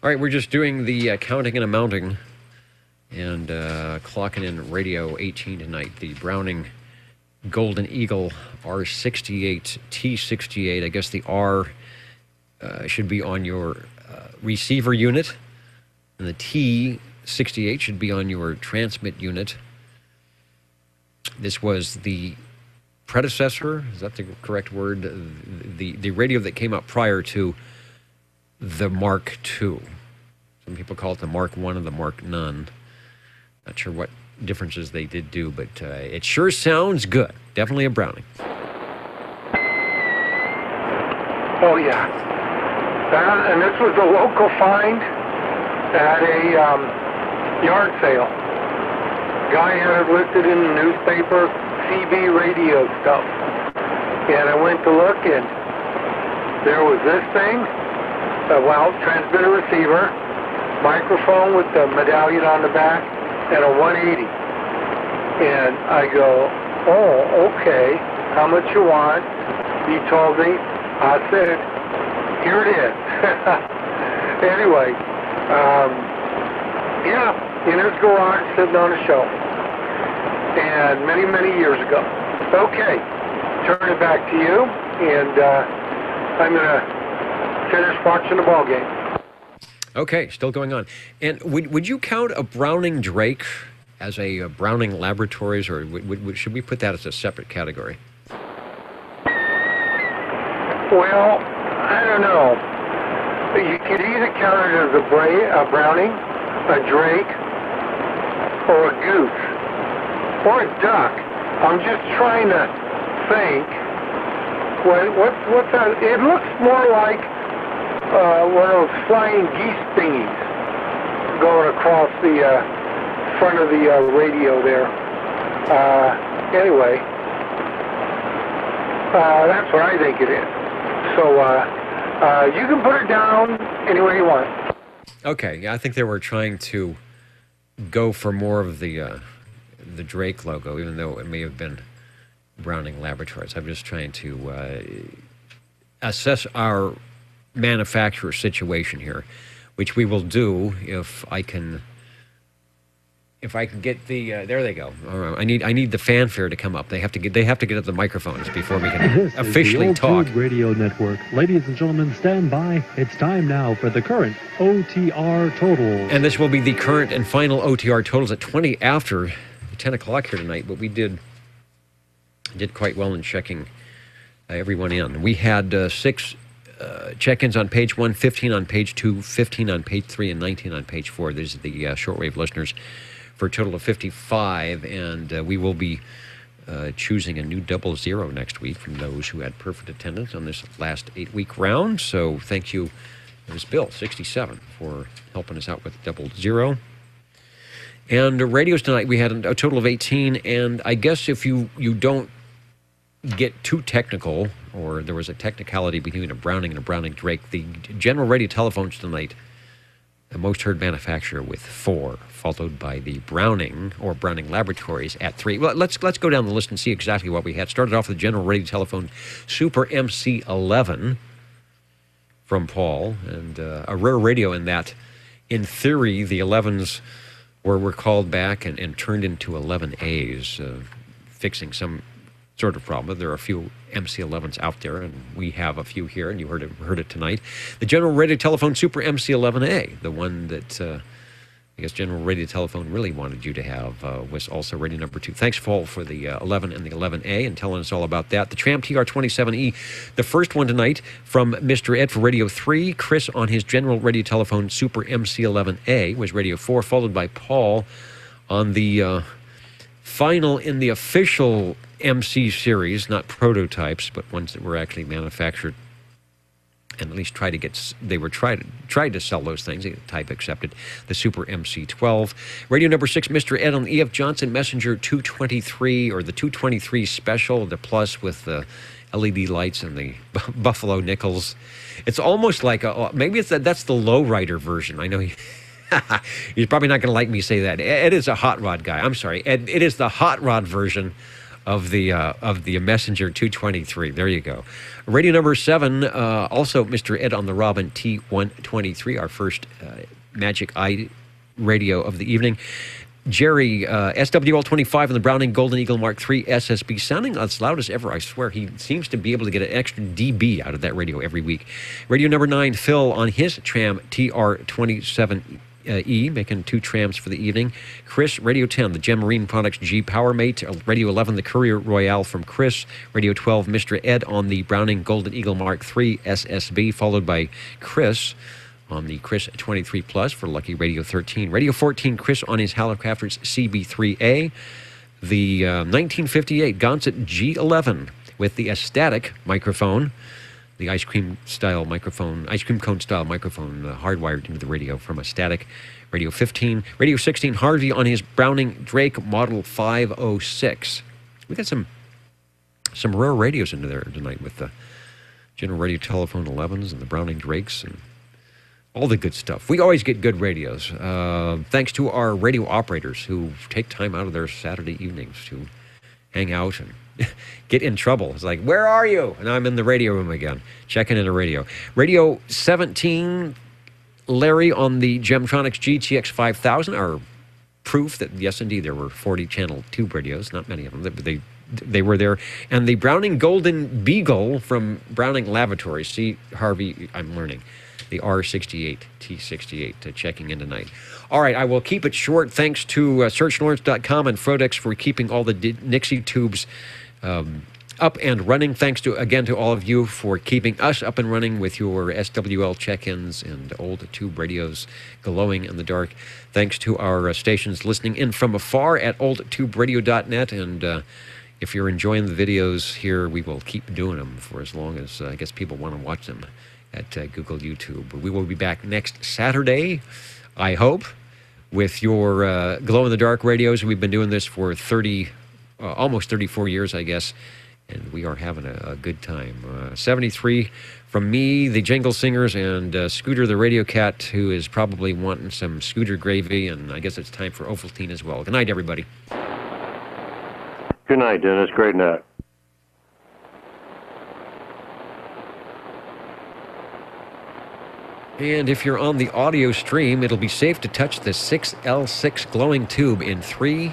All right, we're just doing the counting and amounting and clocking in Radio 18 tonight. The Browning Golden Eagle R68 T68. I guess the R should be on your receiver unit, and the T68 should be on your transmit unit. This was the predecessor, is that the correct word? The radio that came out prior to the Mark II. Some people call it the Mark I and the Mark None. Not sure what differences they did do, but it sure sounds good. Definitely a Browning. Oh, yeah. And this was a local find at a yard sale. Guy had it listed in the newspaper, CB radio stuff. And I went to look, and there was this thing, transmitter receiver, microphone with the medallion on the back, and a 180. And I go, oh, okay. how much you want. He told me. I said, here it is. Anyway, yeah, in his garage, sitting on a shelf. And many, many years ago. Okay, turn it back to you, and I'm going to finish watching the ball game. Okay, still going on. And would you count a Browning Drake as a Browning Laboratories, or should we put that as a separate category? Well, I don't know. You could either count it as a Browning, a Drake, or a Goose, or a Duck. I'm just trying to think. What's that? It looks more like one of those flying geese thingies going across the front of the radio there. Anyway, that's what I think it is. So you can put it down any way you want. Okay, yeah, I think they were trying to go for more of the Drake logo, even though it may have been Browning Laboratories. I'm just trying to assess our manufacturer situation here, which we will do if I can get the there they go. All right. I need the fanfare to come up. They have to get up the microphones before we can This officially is the talk. Tube Radio Network. Ladies and gentlemen, stand by. It's time now for the current OTR totals. And this will be the current and final OTR totals at 20 after 10 o'clock here tonight, but we did quite well in checking everyone in. We had 6 check-ins on page 1, 15 on page 2, 15 on page 3, and 19 on page 4. These are the shortwave listeners for a total of 55, and we will be choosing a new 00 next week from those who had perfect attendance on this last 8-week round. So thank you, it was Bill, 67, for helping us out with 00. And the radios tonight, we had a total of 18, and I guess if you don't get too technical, or there was a technicality between a Browning and a Browning Drake, the general radio telephones tonight, the most heard manufacturer with 4, followed by the Browning or Browning Laboratories at 3. Well, let's go down the list and see exactly what we had. Started off with the general radio telephone Super MC11 from Paul, and a rare radio in that, in theory, the 11s were called back and turned into 11As, fixing some sort of problem. There are a few MC11s out there, and we have a few here, and you heard it tonight. The General Radio Telephone Super MC11A, the one that I guess General Radio Telephone really wanted you to have, was also radio number 2. Thanks, Paul, for the 11 and the 11A and telling us all about that. The Tram TR27E, the first one tonight from Mr. Ed for Radio 3. Chris on his General Radio Telephone Super MC11A was Radio 4, followed by Paul on the final in the official MC series, not prototypes, but ones that were actually manufactured and at least tried to sell those things. Type accepted. The Super MC12. Radio number 6, Mr. Ed on the E.F. Johnson Messenger 223, or the 223 Special, the Plus with the LED lights and the Buffalo nickels. It's almost like maybe that's the lowrider version. I know he's probably not going to like me say that. Ed is a hot rod guy. I'm sorry, Ed. It is the hot rod version of the Messenger 223. There you go. Radio number 7, also Mr. Ed on the Robin T123, our first Magic Eye radio of the evening. Jerry, SWL25 on the Browning Golden Eagle Mark III SSB, sounding as loud as ever, I swear. He seems to be able to get an extra dB out of that radio every week. Radio number 9, Phil on his Tram TR27E, making 2 trams for the evening. Chris, Radio 10, the Gem Marine Products G PowerMate. Radio 11, the Courier Royale from Chris. Radio 12, Mr. Ed on the Browning Golden Eagle Mark III SSB, followed by Chris on the Chris 23 Plus for Lucky Radio 13. Radio 14, Chris on his Hallicrafters CB3A. The 1958 Gonset G11 with the Astatic microphone, the ice cream cone style microphone, hardwired into the radio from Astatic. Radio 15. Radio 16, Harvey on his Browning Drake Model 506. We got some rare radios into there tonight with the General Radio Telephone 11s and the Browning Drakes and all the good stuff. We always get good radios. Thanks to our radio operators who take time out of their Saturday evenings to hang out and get in trouble. It's like, where are you? And I'm in the radio room again, checking in the radio. Radio 17, Larry, on the Gemtronics GTX 5000 are proof that, yes, indeed, there were 40 channel tube radios, not many of them, but they were there. And the Browning Golden Beagle from Browning Lavatory. See, Harvey, I'm learning. The R68, T68, checking in tonight. All right, I will keep it short. Thanks to SearchLawrence.com and Frodex for keeping all the Nixie tubes up and running. Thanks again to all of you for keeping us up and running with your SWL check-ins and old tube radios glowing in the dark. Thanks to our stations listening in from afar at oldtuberadio.net. And if you're enjoying the videos here, we will keep doing them for as long as I guess people want to watch them at Google, YouTube. We will be back next Saturday, I hope, with your glow-in-the-dark radios. We've been doing this for almost 34 years, I guess, and we are having a good time. 73 from me, the Jingle Singers, and Scooter the Radio Cat, who is probably wanting some Scooter gravy, and I guess it's time for Ovaltine as well. Good night, everybody. Good night, Dennis. Great night. And if you're on the audio stream, it'll be safe to touch the 6L6 glowing tube in 3,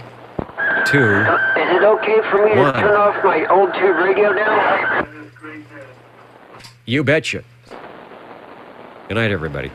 2, Is it okay for me to turn off my old tube radio now? You betcha. Good night, everybody.